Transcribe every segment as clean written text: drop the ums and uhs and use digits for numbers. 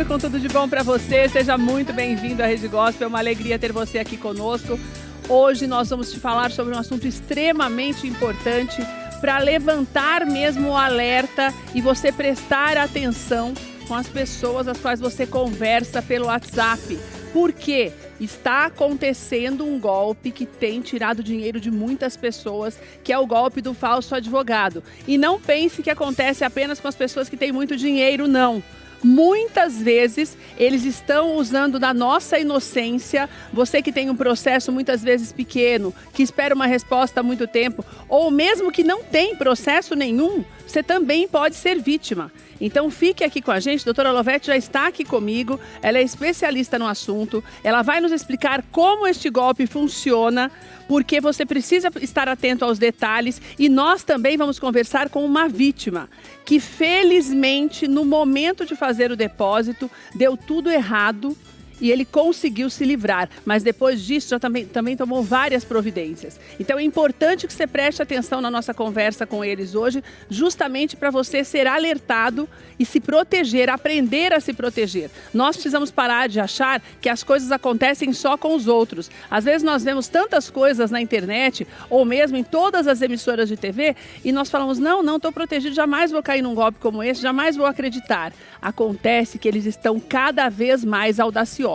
com tudo de bom para você. Seja muito bem-vindo à Rede Gospel. É uma alegria ter você aqui conosco. Hoje nós vamos te falar sobre um assunto extremamente importante para levantar mesmo o alerta e você prestar atenção com as pessoas às quais você conversa pelo WhatsApp. Por quê? Está acontecendo um golpe que tem tirado dinheiro de muitas pessoas, que é o golpe do falso advogado. E não pense que acontece apenas com as pessoas que têm muito dinheiro, não. Muitas vezes eles estão usando da nossa inocência, você que tem um processo muitas vezes pequeno, que espera uma resposta há muito tempo, ou mesmo que não tem processo nenhum, você também pode ser vítima. Então fique aqui com a gente, a doutora Lovete já está aqui comigo, ela é especialista no assunto, ela vai nos explicar como este golpe funciona, porque você precisa estar atento aos detalhes e nós também vamos conversar com uma vítima que felizmente no momento de fazer o depósito deu tudo errado e ele conseguiu se livrar, mas depois disso já também tomou várias providências. Então é importante que você preste atenção na nossa conversa com eles hoje, justamente para você ser alertado e se proteger, aprender a se proteger. Nós precisamos parar de achar que as coisas acontecem só com os outros. Às vezes nós vemos tantas coisas na internet ou mesmo em todas as emissoras de TV e nós falamos, não estou protegido, jamais vou cair num golpe como esse, jamais vou acreditar. Acontece que eles estão cada vez mais audaciosos.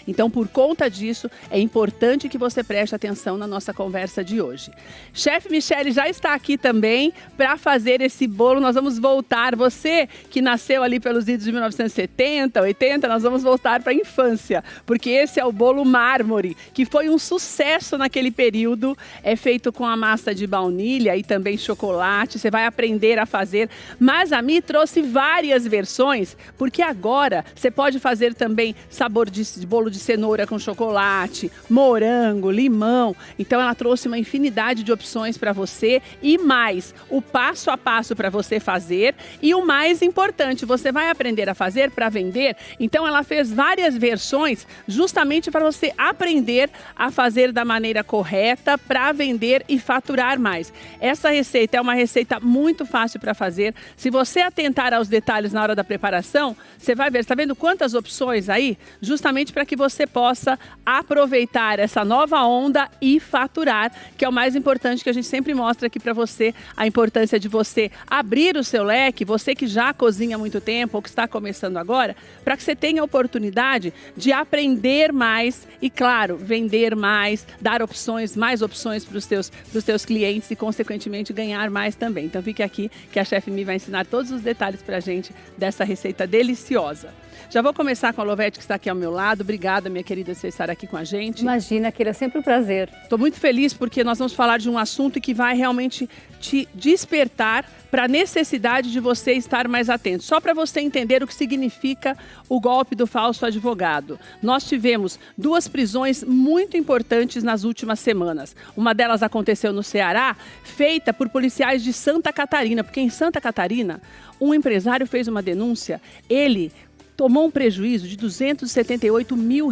Então, por conta disso, é importante que você preste atenção na nossa conversa de hoje. Chefe Michele já está aqui também para fazer esse bolo. Nós vamos voltar, você que nasceu ali pelos idos de 1970, 80, nós vamos voltar para a infância, porque esse é o bolo mármore, que foi um sucesso naquele período. É feito com a massa de baunilha e também chocolate. Você vai aprender a fazer. Mas a Mi trouxe várias versões, porque agora você pode fazer também sabor de bolo de cenoura com chocolate, morango, limão. Então ela trouxe uma infinidade de opções para você e mais, o passo a passo para você fazer e o mais importante, você vai aprender a fazer para vender. Então ela fez várias versões justamente para você aprender a fazer da maneira correta para vender e faturar mais. Essa receita é uma receita muito fácil para fazer. Se você atentar aos detalhes na hora da preparação, você vai ver, está vendo quantas opções aí? Justamente para que você possa aproveitar essa nova onda e faturar, que é o mais importante que a gente sempre mostra aqui para você, a importância de você abrir o seu leque, você que já cozinha há muito tempo ou que está começando agora, para que você tenha a oportunidade de aprender mais e, claro, vender mais, dar opções, mais opções para os teus clientes e, consequentemente, ganhar mais também. Então fique aqui que a Chefe Mi vai ensinar todos os detalhes para a gente dessa receita deliciosa. Já vou começar com a Lovete, que está aqui ao meu lado. Obrigada, minha querida, por você estar aqui com a gente. Imagina, que é sempre um prazer. Estou muito feliz porque nós vamos falar de um assunto que vai realmente te despertar para a necessidade de você estar mais atento. Só para você entender o que significa o golpe do falso advogado. Nós tivemos 2 prisões muito importantes nas últimas semanas. Uma delas aconteceu no Ceará, feita por policiais de Santa Catarina, porque em Santa Catarina, um empresário fez uma denúncia, ele tomou um prejuízo de R$278 mil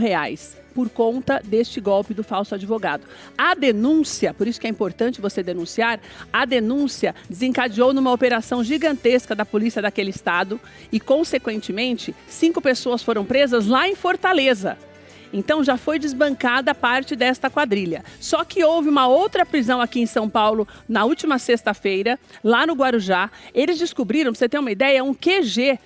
por conta deste golpe do falso advogado. A denúncia, por isso que é importante você denunciar, a denúncia desencadeou numa operação gigantesca da polícia daquele estado e, consequentemente, 5 pessoas foram presas lá em Fortaleza. Então já foi desbancada parte desta quadrilha. Só que houve uma outra prisão aqui em São Paulo na última sexta-feira, lá no Guarujá. Eles descobriram, para você ter uma ideia, um QG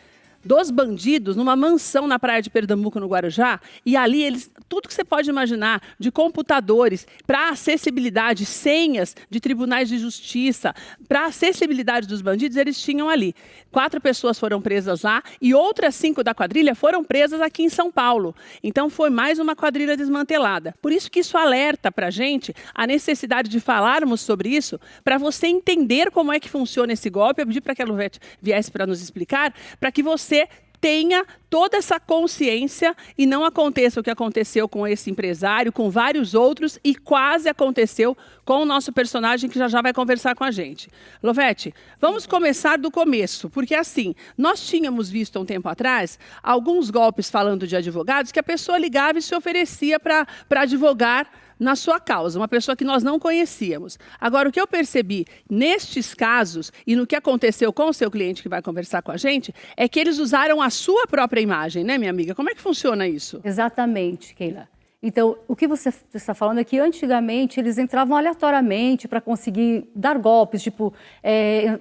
dos bandidos numa mansão na praia de Pernambuco, no Guarujá, e ali eles, tudo que você pode imaginar, de computadores, para acessibilidade, senhas de tribunais de justiça, para acessibilidade dos bandidos, eles tinham ali. 4 pessoas foram presas lá e outras 5 da quadrilha foram presas aqui em São Paulo. Então foi mais uma quadrilha desmantelada. Por isso que isso alerta para a gente a necessidade de falarmos sobre isso, para você entender como é que funciona esse golpe. Eu pedi para que a Lovete viesse para nos explicar, para que você tenha toda essa consciência e não aconteça o que aconteceu com esse empresário, com vários outros e quase aconteceu com o nosso personagem que já vai conversar com a gente. Lovete, vamos começar do começo, porque assim, nós tínhamos visto há um tempo atrás alguns golpes falando de advogados que a pessoa ligava e se oferecia para advogar na sua causa, uma pessoa que nós não conhecíamos. Agora, o que eu percebi nestes casos e no que aconteceu com o seu cliente que vai conversar com a gente, é que eles usaram a sua própria imagem, né, minha amiga? Como é que funciona isso? Exatamente, Keila. Então, o que você está falando é que antigamente eles entravam aleatoriamente para conseguir dar golpes, tipo,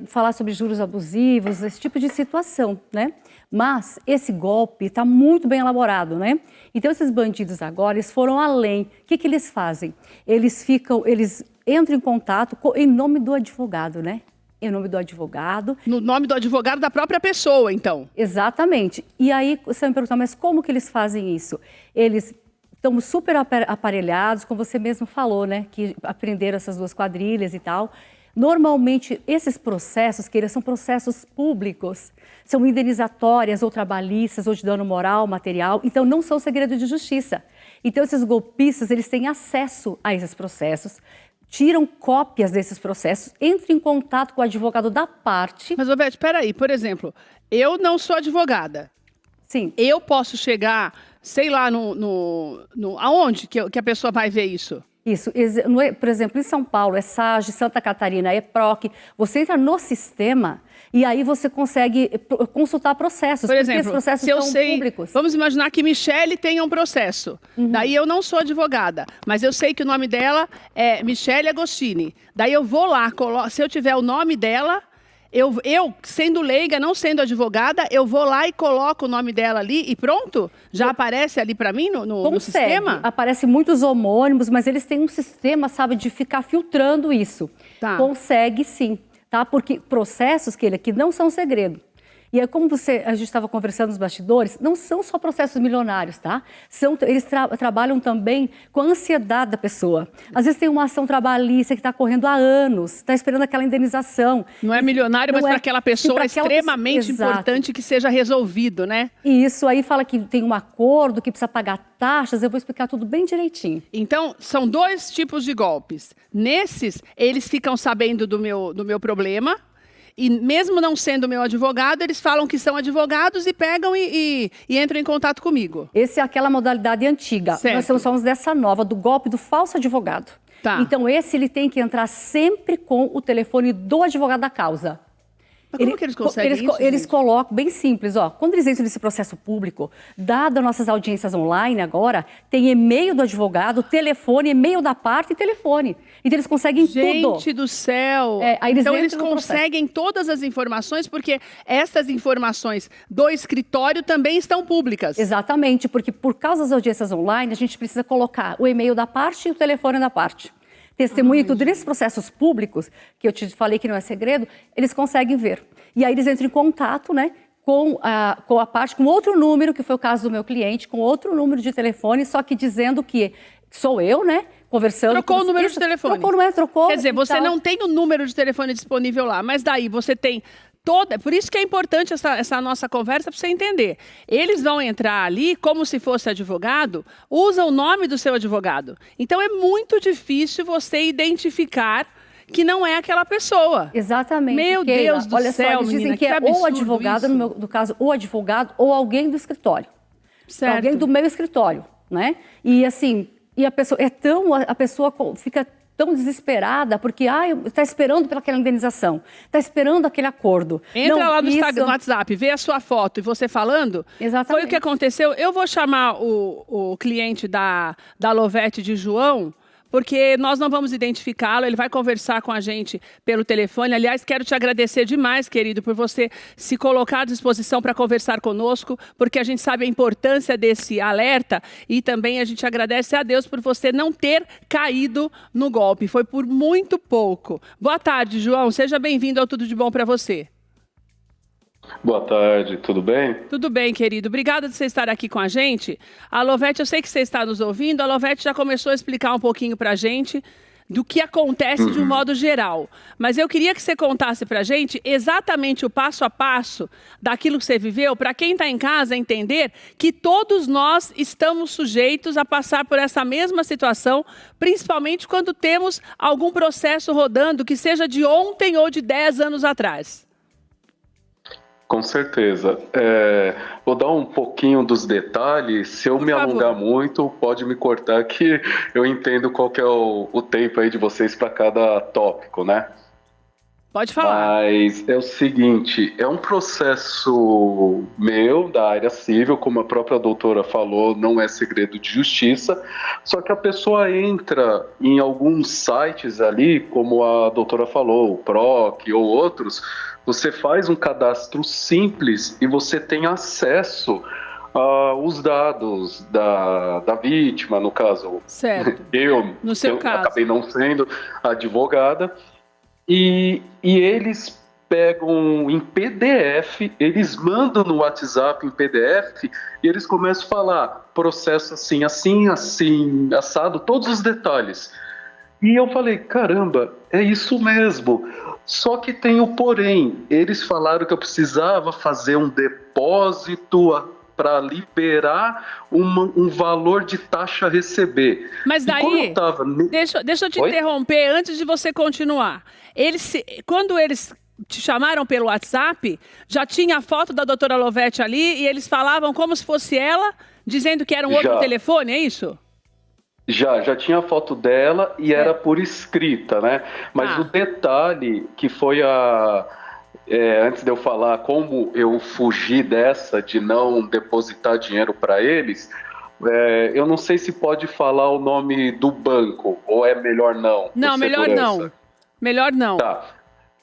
falar sobre juros abusivos, esse tipo de situação, né? Mas esse golpe está muito bem elaborado, né? Então, esses bandidos agora, eles foram além. O que eles fazem? Eles entram em contato em nome do advogado, né? Em nome do advogado. No nome do advogado da própria pessoa, então. Exatamente. E aí, você vai me perguntar, mas como que eles fazem isso? Eles estão super aparelhados, como você mesmo falou, né? Que aprenderam essas duas quadrilhas e tal. Normalmente, esses processos, que eles são processos públicos, são indenizatórias ou trabalhistas ou de dano moral, material, então não são segredo de justiça. Então, esses golpistas, eles têm acesso a esses processos, tiram cópias desses processos, entram em contato com o advogado da parte. Mas, Ovete, peraí, por exemplo, eu não sou advogada. Sim. Eu posso chegar, sei lá, aonde que a pessoa vai ver isso? Isso, por exemplo, em São Paulo, é SAGE, Santa Catarina, é PROC. Você entra no sistema e aí você consegue consultar processos, por exemplo, porque esses processos são públicos. Vamos imaginar que Michele tenha um processo. Daí eu não sou advogada, mas eu sei que o nome dela é Michele Agostini. Daí eu vou lá, se eu tiver o nome dela, eu, sendo leiga, não sendo advogada, eu vou lá e coloco o nome dela ali e pronto? Já aparece ali para mim no sistema? Aparecem muitos homônimos, mas eles têm um sistema, sabe, de ficar filtrando isso. Tá. Consegue sim, tá? Porque processos que não são segredo. E é como a gente estava conversando nos bastidores, não são só processos milionários, tá? Eles trabalham também com a ansiedade da pessoa. Às vezes tem uma ação trabalhista que está correndo há anos, está esperando aquela indenização. Não é milionário, mas para aquela pessoa é extremamente importante que seja resolvido, né? E isso aí fala que tem um acordo, que precisa pagar taxas, eu vou explicar tudo bem direitinho. Então, são dois tipos de golpes. Nesses, eles ficam sabendo do meu problema. E mesmo não sendo meu advogado, eles falam que são advogados e pegam e entram em contato comigo. Essa é aquela modalidade antiga. Certo. Nós somos dessa nova, do golpe do falso advogado. Tá. Então, ele tem que entrar sempre com o telefone do advogado da causa. Mas como que eles conseguem isso, Eles colocam, bem simples, ó, quando eles entram nesse processo público, dado as nossas audiências online agora, tem e-mail do advogado, telefone, e-mail da parte e telefone. Então eles conseguem tudo. Gente do céu! Então eles conseguem todas as informações, porque essas informações do escritório também estão públicas. Exatamente, porque por causa das audiências online, a gente precisa colocar o e-mail da parte e o telefone da parte. Testemunha e tudo. Nesses processos públicos, que eu te falei que não é segredo, eles conseguem ver. E aí eles entram em contato, né, com a parte, com outro número, que foi o caso do meu cliente, com outro número de telefone, só que dizendo que sou eu, né, conversando. Trocou o número de telefone. Trocou. Quer dizer, você não tem o número de telefone disponível lá, mas daí você tem por isso que é importante essa nossa conversa para você entender. Eles vão entrar ali como se fosse advogado, usa o nome do seu advogado. Então é muito difícil você identificar que não é aquela pessoa. Exatamente. Meu Keila, Deus do olha céu, só, eles dizem que é ou advogado, no caso, ou advogado, ou alguém do escritório. Certo. Alguém do meu escritório, né? E assim, a pessoa fica tão desesperada, porque está esperando pelaquela indenização, está esperando aquele acordo. Entra lá no WhatsApp, vê a sua foto e você falando. Exatamente. Foi o que aconteceu. Eu vou chamar o cliente da Lovete de João, porque nós não vamos identificá-lo, ele vai conversar com a gente pelo telefone. Aliás, quero te agradecer demais, querido, por você se colocar à disposição para conversar conosco, porque a gente sabe a importância desse alerta e também a gente agradece a Deus por você não ter caído no golpe. Foi por muito pouco. Boa tarde, João. Seja bem-vindo ao Tudo de Bom para você. Boa tarde, tudo bem? Tudo bem, querido. Obrigada de você estar aqui com a gente. A Lovete, eu sei que você está nos ouvindo, a Lovete já começou a explicar um pouquinho para a gente do que acontece de um modo geral. Mas eu queria que você contasse para a gente exatamente o passo a passo daquilo que você viveu, para quem está em casa entender que todos nós estamos sujeitos a passar por essa mesma situação, principalmente quando temos algum processo rodando que seja de ontem ou de 10 anos atrás. Com certeza. Vou dar um pouquinho dos detalhes. Se eu Por me favor. alongar muito, pode me cortar que eu entendo qual que é o tempo aí de vocês para cada tópico, né? Pode falar. Mas é o seguinte, é um processo meu da área civil, como a própria doutora falou, não é segredo de justiça, só que a pessoa entra em alguns sites ali, como a doutora falou, o PROC ou outros, você faz um cadastro simples e você tem acesso aos dados da vítima, no caso, Certo. No seu eu caso. acabei não sendo advogada, e eles pegam em PDF, eles mandam no WhatsApp em PDF e eles começam a falar processo assim, assim, assim, assado, todos os detalhes. E eu falei, caramba, é isso mesmo. Só que tem o porém. Eles falaram que eu precisava fazer um depósito para liberar um valor de taxa a receber. Mas E quando daí, eu tava... deixa eu te Oi? interromper antes de você continuar. Quando eles te chamaram pelo WhatsApp, já tinha a foto da doutora Lovete ali e eles falavam como se fosse ela, dizendo que era um outro Já. telefone, é isso? Já tinha a foto dela e era por escrita, né? Mas o detalhe que foi antes de eu falar como eu fugi dessa de não depositar dinheiro para eles, eu não sei se pode falar o nome do banco ou é melhor não. Não, por melhor segurança. não. Melhor não. Tá.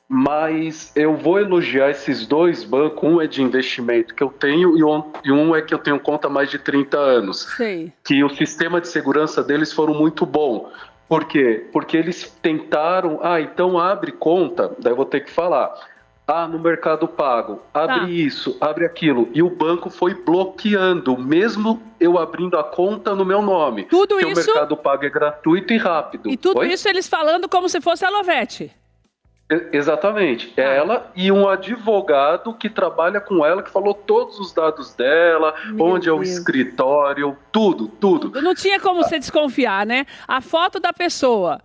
Mas eu vou elogiar esses dois bancos. Um é de investimento que eu tenho e um é que eu tenho conta há mais de 30 anos. Sei. Que o sistema de segurança deles foram muito bom. Por quê? Porque eles tentaram, então abre conta, daí eu vou ter que falar. No Mercado Pago, abre isso, abre aquilo. E o banco foi bloqueando, mesmo eu abrindo a conta no meu nome. Tudo porque isso... o Mercado Pago é gratuito e rápido. E tudo isso eles falando como se fosse a Lovete. Exatamente. É ela e um advogado que trabalha com ela, que falou todos os dados dela, onde é o escritório, tudo. Não tinha como você desconfiar, né? A foto da pessoa,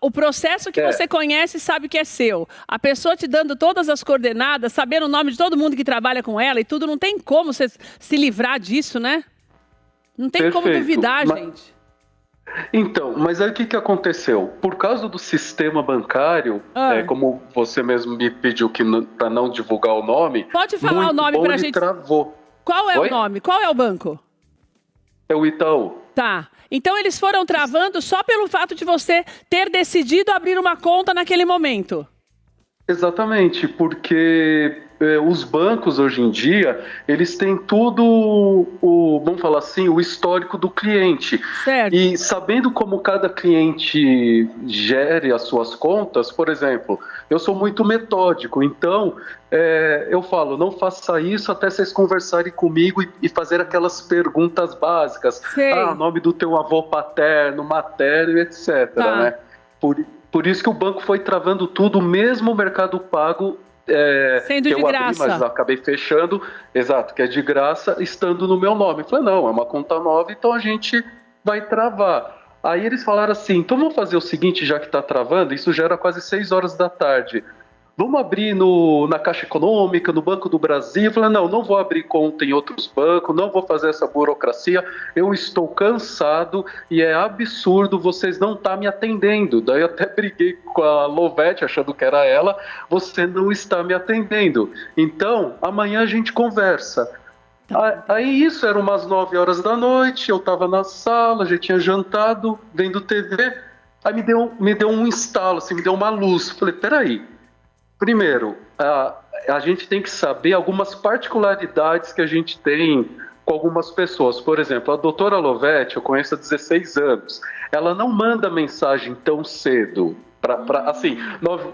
o processo que você conhece e sabe que é seu, a pessoa te dando todas as coordenadas, sabendo o nome de todo mundo que trabalha com ela e tudo, não tem como você se livrar disso, né? Não tem como duvidar, gente. Então, mas aí o que aconteceu? Por causa do sistema bancário, como você mesmo me pediu para não divulgar o nome... Pode falar o nome pra gente. Travou. Qual é o nome? Qual é o banco? É o Itaú. Tá. Então eles foram travando só pelo fato de você ter decidido abrir uma conta naquele momento. Exatamente, porque os bancos hoje em dia, eles têm tudo, vamos falar assim, o histórico do cliente. Certo. E sabendo como cada cliente gere as suas contas, por exemplo, eu sou muito metódico, então eu falo, não faça isso até vocês conversarem comigo e fazer aquelas perguntas básicas. Sei. Nome do teu avô paterno, materno, etc. né? Por isso que o banco foi travando tudo, mesmo o Mercado Pago, sendo de graça. Mas acabei fechando, exato, que é de graça, estando no meu nome. Eu falei, não, é uma conta nova, então a gente vai travar. Aí eles falaram assim, então vamos fazer o seguinte, já que está travando, isso já era quase 6 horas da tarde. Vamos abrir na Caixa Econômica, no Banco do Brasil. Eu falei, não vou abrir conta em outros bancos, não vou fazer essa burocracia, eu estou cansado e é absurdo vocês não estar me atendendo. Daí eu até briguei com a Lovete, achando que era ela, você não está me atendendo. Então, amanhã a gente conversa. Aí isso era umas 9 horas da noite, eu estava na sala, já tinha jantado, vendo TV, aí me deu um estalo, assim, me deu uma luz. Falei, peraí. Primeiro, a gente tem que saber algumas particularidades que a gente tem com algumas pessoas. Por exemplo, a doutora Lovete, eu conheço há 16 anos. Ela não manda mensagem tão cedo. Assim,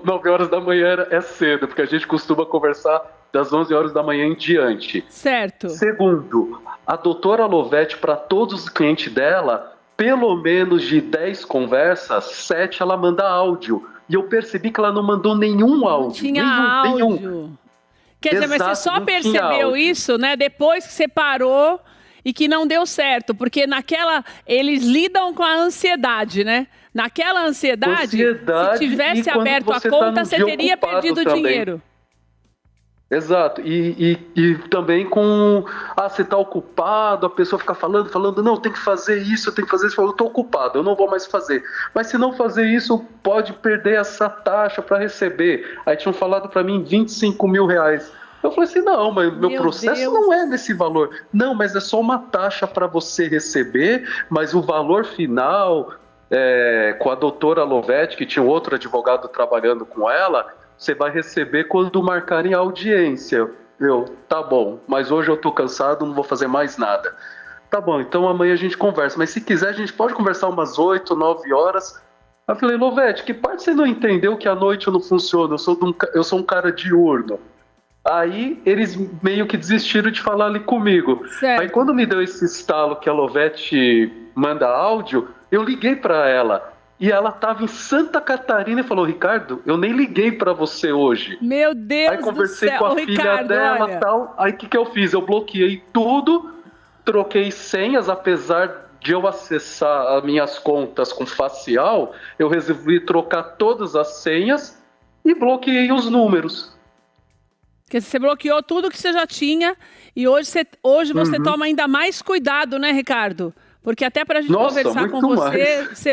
9 horas da manhã é cedo, porque a gente costuma conversar das 11 horas da manhã em diante. Certo. Segundo, a doutora Lovete, para todos os clientes dela, pelo menos de 10 conversas, 7 ela manda áudio. E eu percebi que ela não mandou nenhum áudio. Não tinha áudio. Quer dizer, mas você só percebeu isso, né? Depois que você parou e que não deu certo. Porque eles lidam com a ansiedade, né? Naquela ansiedade, se tivesse aberto a conta, você teria perdido dinheiro. Exato, e também com, você está ocupado, a pessoa fica falando, não, tem que fazer isso, tem que fazer isso, eu estou ocupado, eu não vou mais fazer. Mas se não fazer isso, pode perder essa taxa para receber. Aí tinham falado para mim R$ 25.000. Eu falei assim, não, mas meu processo Deus. não é nesse valor. Não, mas é só uma taxa para você receber, mas o valor final, com a doutora Lovete, que tinha outro advogado trabalhando com ela, você vai receber quando marcarem a audiência. Tá bom, mas hoje eu tô cansado, não vou fazer mais nada. Tá bom, então amanhã a gente conversa, mas se quiser a gente pode conversar umas 8, 9 horas. Aí eu falei, Lovete, que parte você não entendeu que à noite eu não funciono? Eu sou um cara diurno. Aí eles meio que desistiram de falar ali comigo. Certo. Aí quando me deu esse estalo que a Lovete manda áudio, eu liguei para ela. E ela estava em Santa Catarina e falou, Ricardo, eu nem liguei para você hoje. Meu Deus Aí conversei do céu. com a Ô, filha Ricardo, dela olha. e tal. Aí o que eu fiz? Eu bloqueei tudo, troquei senhas, apesar de eu acessar as minhas contas com facial, eu resolvi trocar todas as senhas e bloqueei os números. Porque você bloqueou tudo que você já tinha e hoje você toma ainda mais cuidado, né, Ricardo? Porque até para a gente conversar com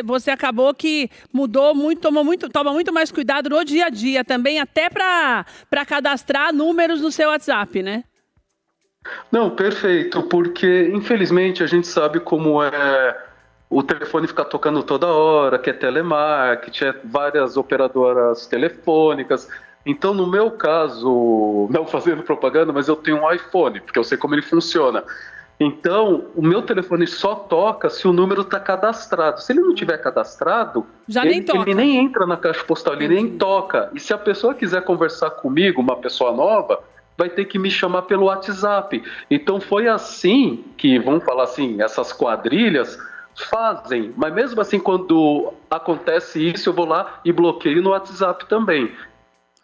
você acabou que mudou muito, toma muito mais cuidado no dia a dia também, até para cadastrar números no seu WhatsApp, né? Não, perfeito, porque infelizmente a gente sabe como é o telefone ficar tocando toda hora, que é telemarketing, é várias operadoras telefônicas. Então, no meu caso, não fazendo propaganda, mas eu tenho um iPhone, porque eu sei como ele funciona. Então, o meu telefone só toca se o número está cadastrado. Se ele não tiver cadastrado, ele nem entra na caixa postal, ele nem toca. E se a pessoa quiser conversar comigo, uma pessoa nova, vai ter que me chamar pelo WhatsApp. Então, foi assim que, vamos falar assim, essas quadrilhas fazem. Mas mesmo assim, quando acontece isso, eu vou lá e bloqueio no WhatsApp também.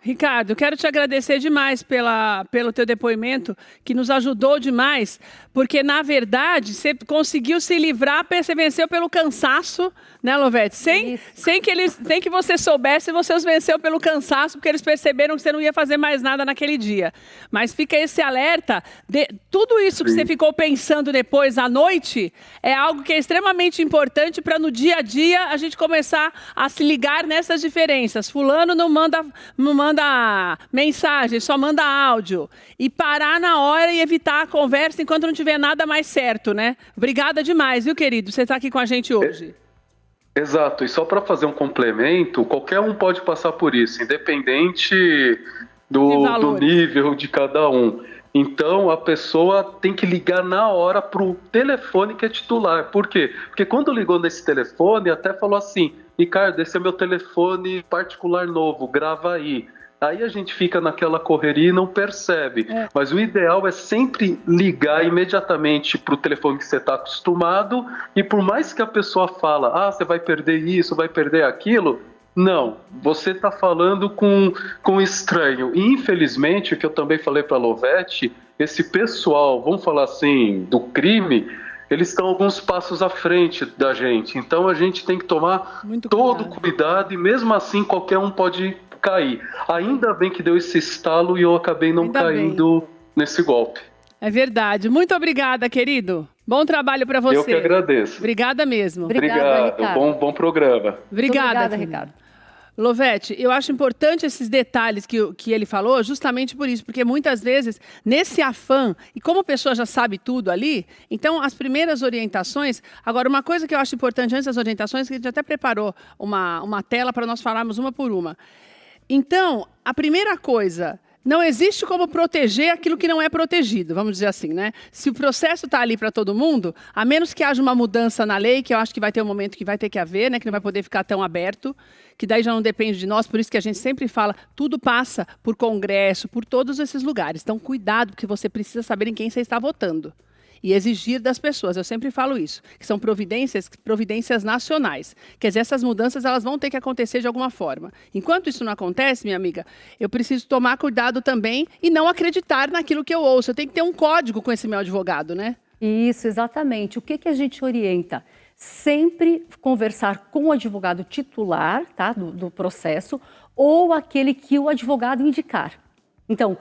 Ricardo, quero te agradecer demais pelo teu depoimento, que nos ajudou demais, porque, na verdade, você conseguiu se livrar, você venceu pelo cansaço, né, Lovete? Sem que você soubesse, você os venceu pelo cansaço, porque eles perceberam que você não ia fazer mais nada naquele dia. Mas fica esse alerta, tudo isso que você ficou pensando depois à noite, é algo que é extremamente importante para no dia a dia a gente começar a se ligar nessas diferenças. Fulano não manda mensagem, só manda áudio. E parar na hora e evitar a conversa enquanto não tiver nada mais certo, né? Obrigada demais, viu, querido? Você está aqui com a gente hoje. Exato, e só para fazer um complemento, qualquer um pode passar por isso, independente do nível de cada um. Então, a pessoa tem que ligar na hora para o telefone que é titular. Por quê? Porque quando ligou nesse telefone, até falou assim, Ricardo, esse é meu telefone particular novo, grava aí. Aí a gente fica naquela correria e não percebe. Mas o ideal é sempre ligar imediatamente para o telefone que você está acostumado e por mais que a pessoa fala, você vai perder isso, vai perder aquilo, não, você está falando com um estranho. E infelizmente, o que eu também falei para a Lovete, esse pessoal, vamos falar assim, do crime, eles estão alguns passos à frente da gente. Então a gente tem que tomar todo cuidado e mesmo assim qualquer um pode cair. Ainda bem que deu esse estalo e eu acabei não caindo nesse golpe. É verdade. Muito obrigada, querido. Bom trabalho para você. Eu que agradeço. Obrigada mesmo. Obrigado. Bom programa. Obrigada, Ricardo. Lovete, eu acho importante esses detalhes que ele falou, justamente por isso, porque muitas vezes, nesse afã, e como a pessoa já sabe tudo ali, então as primeiras orientações... Agora, uma coisa que eu acho importante antes das orientações, que a gente até preparou uma tela para nós falarmos uma por uma. Então, a primeira coisa... Não existe como proteger aquilo que não é protegido, vamos dizer assim, né? Se o processo está ali para todo mundo, a menos que haja uma mudança na lei, que eu acho que vai ter um momento que vai ter que haver, né? Que não vai poder ficar tão aberto, que daí já não depende de nós, por isso que a gente sempre fala, tudo passa por Congresso, por todos esses lugares. Então, cuidado, porque você precisa saber em quem você está votando. E exigir das pessoas, eu sempre falo isso, que são providências nacionais. Quer dizer, essas mudanças elas vão ter que acontecer de alguma forma. Enquanto isso não acontece, minha amiga, eu preciso tomar cuidado também e não acreditar naquilo que eu ouço. Eu tenho que ter um código com esse meu advogado, né? Isso, exatamente. O que a gente orienta? Sempre conversar com o advogado titular, tá, do processo ou aquele que o advogado indicar. Então,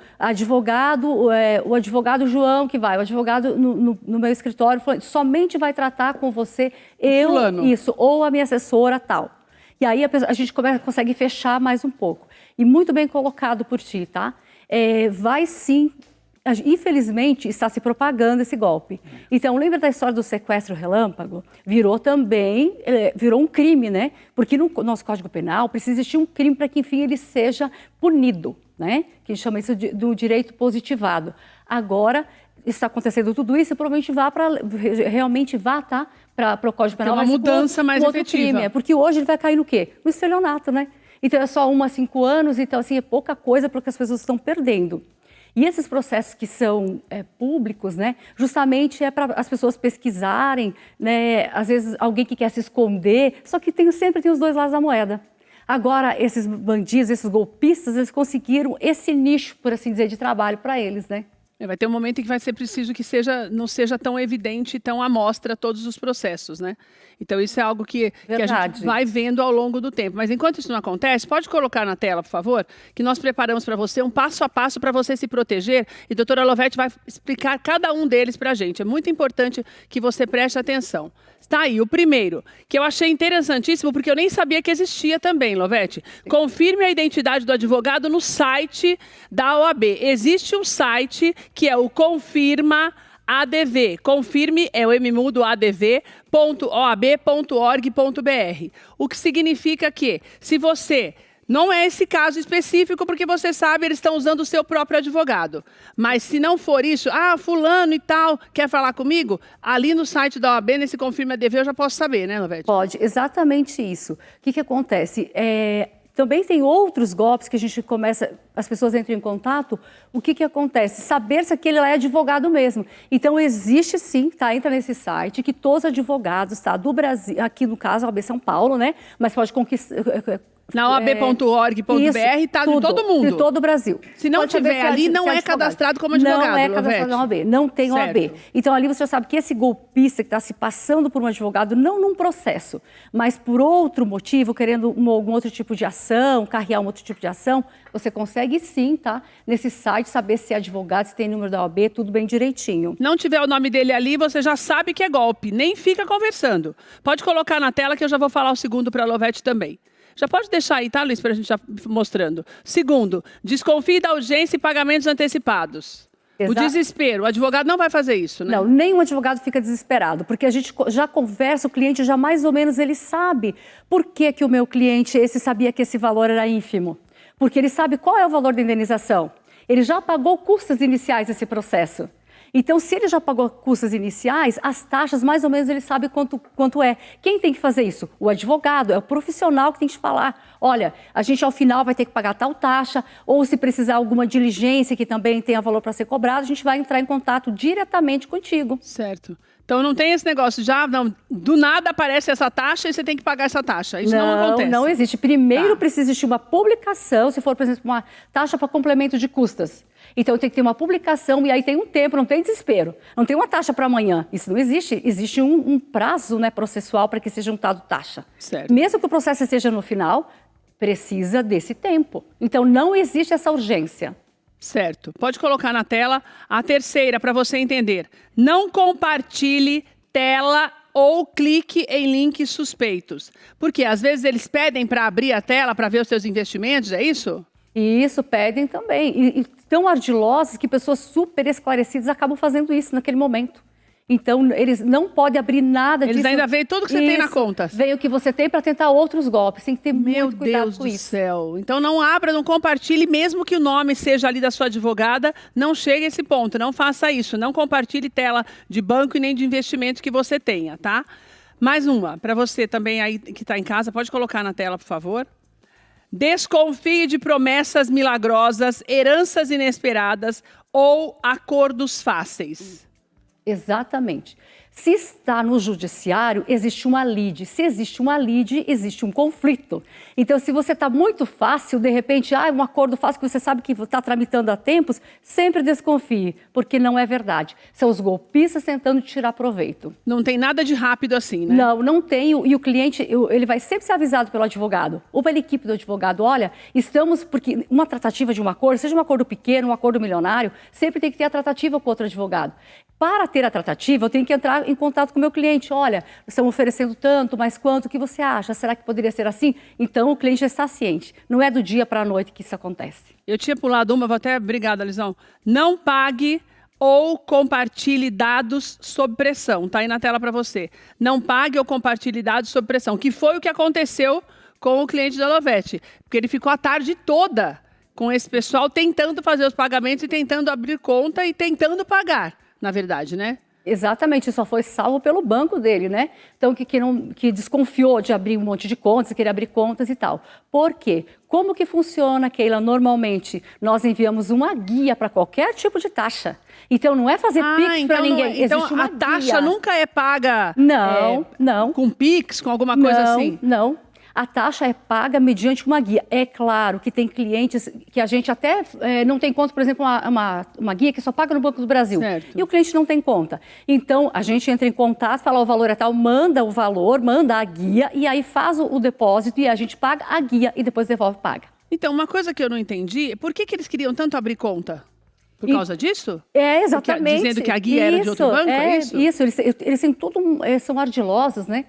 o advogado João que vai, o advogado no meu escritório, somente vai tratar com você, ou a minha assessora tal. E aí a gente consegue fechar mais um pouco. E muito bem colocado por ti, tá? Vai sim, infelizmente está se propagando esse golpe. Então, lembra da história do sequestro relâmpago? Virou um crime, né? Porque no nosso Código Penal precisa existir um crime para que, enfim, ele seja punido, né? Que chama isso do direito positivado. Agora está acontecendo tudo isso e provavelmente realmente vá para o Código Penal. É uma mudança mais efetiva. Crime, porque hoje ele vai cair no quê? No estelionato, né? Então é só 1 a 5 anos, então assim, é pouca coisa porque as pessoas estão perdendo. E esses processos que são públicos, né, justamente é para as pessoas pesquisarem, né, às vezes alguém que quer se esconder, só que sempre tem os dois lados da moeda. Agora, esses bandidos, esses golpistas, eles conseguiram esse nicho, por assim dizer, de trabalho para eles, né? Vai ter um momento em que vai ser preciso que não seja tão evidente, tão à mostra todos os processos, né? Então, isso é algo que a gente vai vendo ao longo do tempo. Mas enquanto isso não acontece, pode colocar na tela, por favor, que nós preparamos para você um passo a passo para você se proteger. E a doutora Lovete vai explicar cada um deles para a gente. É muito importante que você preste atenção. Está aí, o primeiro, que eu achei interessantíssimo, porque eu nem sabia que existia também, Lovete. Confirme a identidade do advogado no site da OAB. Existe um site que é o Confirma ADV. Confirme é o mudo adv.oab.org.br. O que significa que, se você... Não é esse caso específico, porque você sabe, eles estão usando o seu próprio advogado. Mas se não for isso, fulano e tal, quer falar comigo? Ali no site da OAB, nesse Confirma ADV, eu já posso saber, né, Lovete? Pode, exatamente isso. O que acontece? Também tem outros golpes que a gente as pessoas entram em contato. O que acontece? Saber se aquele lá é advogado mesmo. Então, existe sim, entra nesse site, que todos os advogados, do Brasil, aqui no caso, a OAB São Paulo, né? Mas pode conquistar... Na oab.org.br está de todo mundo. De todo o Brasil. Se não tiver ali, não é cadastrado como advogado, Não é cadastrado na OAB, não tem OAB. Então, ali você já sabe que esse golpista que está se passando por um advogado, não num processo, mas por outro motivo, querendo algum outro tipo de ação, carrear um outro tipo de ação, você consegue sim, nesse site, saber se é advogado, se tem número da OAB, tudo bem direitinho. Não tiver o nome dele ali, você já sabe que é golpe, nem fica conversando. Pode colocar na tela que eu já vou falar o segundo para a Lovete também. Já pode deixar aí, tá, Luiz, para a gente já mostrando. Segundo, desconfie da urgência e pagamentos antecipados. Exato. O desespero, o advogado não vai fazer isso, né? Não, nenhum advogado fica desesperado, porque a gente já conversa, o cliente já mais ou menos ele sabe por que o meu cliente sabia que esse valor era ínfimo. Porque ele sabe qual é o valor da indenização. Ele já pagou custas iniciais desse processo. Então, se ele já pagou custas iniciais, as taxas, mais ou menos, ele sabe quanto é. Quem tem que fazer isso? O advogado, é o profissional que tem que falar. Olha, a gente ao final vai ter que pagar tal taxa, ou se precisar alguma diligência que também tenha valor para ser cobrado, a gente vai entrar em contato diretamente contigo. Certo. Então não tem esse negócio do nada aparece essa taxa e você tem que pagar essa taxa. Isso não acontece. Não existe. Primeiro precisa existir uma publicação, se for, por exemplo, uma taxa para complemento de custas. Então tem que ter uma publicação e aí tem um tempo, não tem desespero. Não tem uma taxa para amanhã. Isso não existe. Existe um prazo, né, processual para que seja juntado taxa. Certo. Mesmo que o processo esteja no final, precisa desse tempo. Então não existe essa urgência. Certo. Pode colocar na tela. A terceira, para você entender. Não compartilhe tela ou clique em links suspeitos. Porque às vezes eles pedem para abrir a tela para ver os seus investimentos, é isso? E isso pedem também. E tão ardilosos que pessoas super esclarecidas acabam fazendo isso naquele momento. Então, eles não podem abrir nada disso. Eles ainda veem tudo que você tem na conta. Veem o que você tem para tentar outros golpes. Tem que ter muito cuidado com isso. Meu Deus do céu. Então, não abra, não compartilhe, mesmo que o nome seja ali da sua advogada, não chegue a esse ponto. Não faça isso. Não compartilhe tela de banco e nem de investimento que você tenha, tá? Mais uma, para você também aí que está em casa. Pode colocar na tela, por favor. Desconfie de promessas milagrosas, heranças inesperadas ou acordos fáceis. Exatamente. Se está no judiciário, existe uma lide. Se existe uma lide, existe um conflito. Então, se você está muito fácil, de repente, um acordo fácil que você sabe que está tramitando há tempos, sempre desconfie, porque não é verdade. São os golpistas tentando tirar proveito. Não tem nada de rápido assim, né? Não, não tem. E o cliente, ele vai sempre ser avisado pelo advogado, ou pela equipe do advogado. Olha, porque uma tratativa de um acordo, seja um acordo pequeno, um acordo milionário, sempre tem que ter a tratativa com outro advogado. Para ter a tratativa, eu tenho que entrar em contato com o meu cliente. Olha, estamos oferecendo tanto, mas quanto? O que você acha? Será que poderia ser assim? Então, o cliente já está ciente. Não é do dia para a noite que isso acontece. Eu tinha pulado uma, obrigada, Lisão. Não pague ou compartilhe dados sob pressão. Tá aí na tela para você. Não pague ou compartilhe dados sob pressão, que foi o que aconteceu com o cliente da Lovete. Porque ele ficou a tarde toda com esse pessoal tentando fazer os pagamentos e tentando abrir conta e tentando pagar. Na verdade, né? Exatamente, só foi salvo pelo banco dele, né? Então, que desconfiou de abrir um monte de contas, querer abrir contas e tal. Por quê? Como que funciona, Keila? Normalmente, nós enviamos uma guia para qualquer tipo de taxa. Então, não é fazer Pix para ninguém. Então, existe uma a taxa guia. nunca é paga não. Com Pix, com alguma coisa assim? Não. A taxa é paga mediante uma guia. É claro que tem clientes que a gente até não tem conta, por exemplo, uma guia que só paga no Banco do Brasil. Certo. E o cliente não tem conta. Então, a gente entra em contato, fala o valor é tal, manda o valor, manda a guia e aí faz o depósito e a gente paga a guia e depois devolve paga. Então, uma coisa que eu não entendi, por que eles queriam tanto abrir conta? Por causa disso? Exatamente. Dizendo que a guia era de outro banco, é isso? Isso, eles têm são ardilosos, né?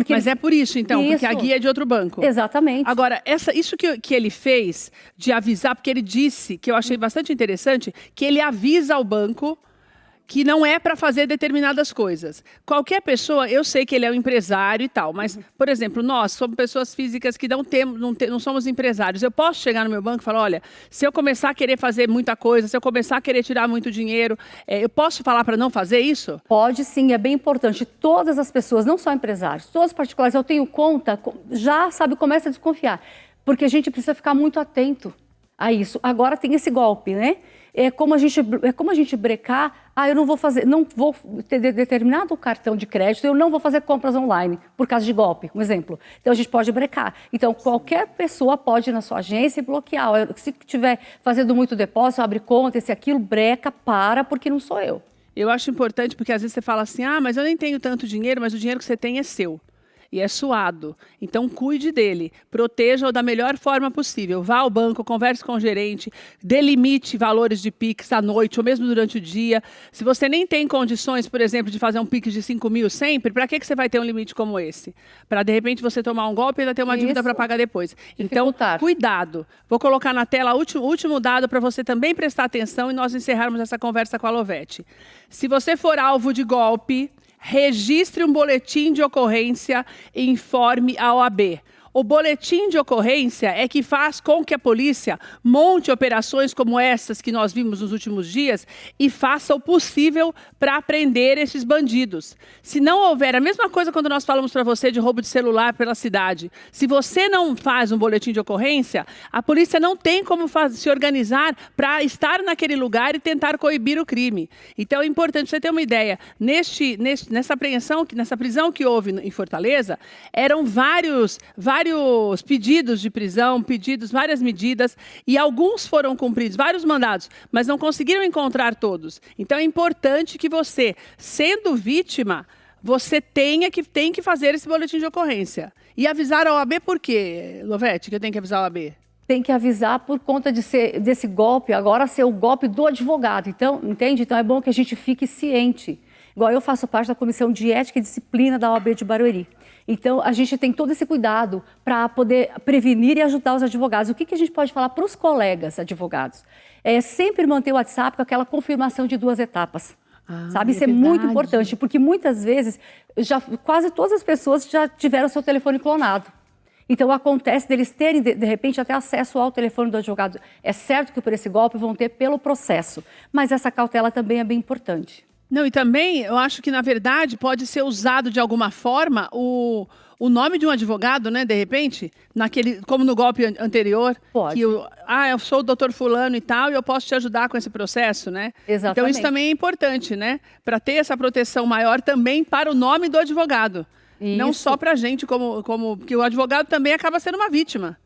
Mas é por isso, então, porque a guia é de outro banco. Exatamente. Agora, isso que ele fez de avisar, porque ele disse, que eu achei bastante interessante, que ele avisa ao banco que não é para fazer determinadas coisas. Qualquer pessoa, eu sei que ele é um empresário e tal, mas, por exemplo, nós somos pessoas físicas que não somos empresários. Eu posso chegar no meu banco e falar, olha, se eu começar a querer fazer muita coisa, se eu começar a querer tirar muito dinheiro, eu posso falar para não fazer isso? Pode sim, é bem importante. Todas as pessoas, não só empresários, todos os particulares, eu tenho conta, já começa a desconfiar, porque a gente precisa ficar muito atento a isso. Agora tem esse golpe, né? É como a gente brecar, eu não vou ter determinado cartão de crédito, eu não vou fazer compras online por causa de golpe, um exemplo. Então a gente pode brecar. Então qualquer pessoa pode ir na sua agência e bloquear. Se estiver fazendo muito depósito, abre conta, aquilo, breca, porque não sou eu. Eu acho importante porque às vezes você fala assim, mas eu nem tenho tanto dinheiro, mas o dinheiro que você tem é seu. E é suado. Então, cuide dele. Proteja-o da melhor forma possível. Vá ao banco, converse com o gerente, delimite valores de Pix à noite ou mesmo durante o dia. Se você nem tem condições, por exemplo, de fazer um Pix de 5 mil sempre, para que você vai ter um limite como esse? Para, de repente, você tomar um golpe e ainda ter uma dívida para pagar depois. Então, cuidado. Vou colocar na tela o último dado para você também prestar atenção e nós encerrarmos essa conversa com a Lovete. Se você for alvo de golpe, registre um boletim de ocorrência e informe a OAB. O boletim de ocorrência é que faz com que a polícia monte operações como essas que nós vimos nos últimos dias e faça o possível para prender esses bandidos. Se não houver, a mesma coisa quando nós falamos para você de roubo de celular pela cidade. Se você não faz um boletim de ocorrência, a polícia não tem como se organizar para estar naquele lugar e tentar coibir o crime. Então é importante você ter uma ideia. Nessa prisão que houve em Fortaleza, eram vários pedidos de prisão, várias medidas, e alguns foram cumpridos, vários mandados, mas não conseguiram encontrar todos. Então é importante que você, sendo vítima, você tem que fazer esse boletim de ocorrência. E avisar a OAB por quê, Lovete, que eu tenho que avisar a OAB? Tem que avisar por conta desse golpe, agora ser o golpe do advogado. Então, entende? Então é bom que a gente fique ciente. Igual eu faço parte da Comissão de Ética e Disciplina da OAB de Barueri. Então, a gente tem todo esse cuidado para poder prevenir e ajudar os advogados. O que a gente pode falar para os colegas advogados? É sempre manter o WhatsApp com aquela confirmação de 2 etapas. Sabe? Isso é muito importante, porque muitas vezes, quase todas as pessoas já tiveram seu telefone clonado. Então, acontece deles terem, de repente, até acesso ao telefone do advogado. É certo que por esse golpe vão ter pelo processo, mas essa cautela também é bem importante. Não, e também eu acho que, na verdade, pode ser usado de alguma forma o o nome de um advogado, né, de repente, como no golpe anterior, Pode. que eu sou o doutor fulano e tal, e eu posso te ajudar com esse processo, né? Exatamente. Então isso também é importante, né? Para ter essa proteção maior também para o nome do advogado. Isso. Não só para a gente, porque o advogado também acaba sendo uma vítima.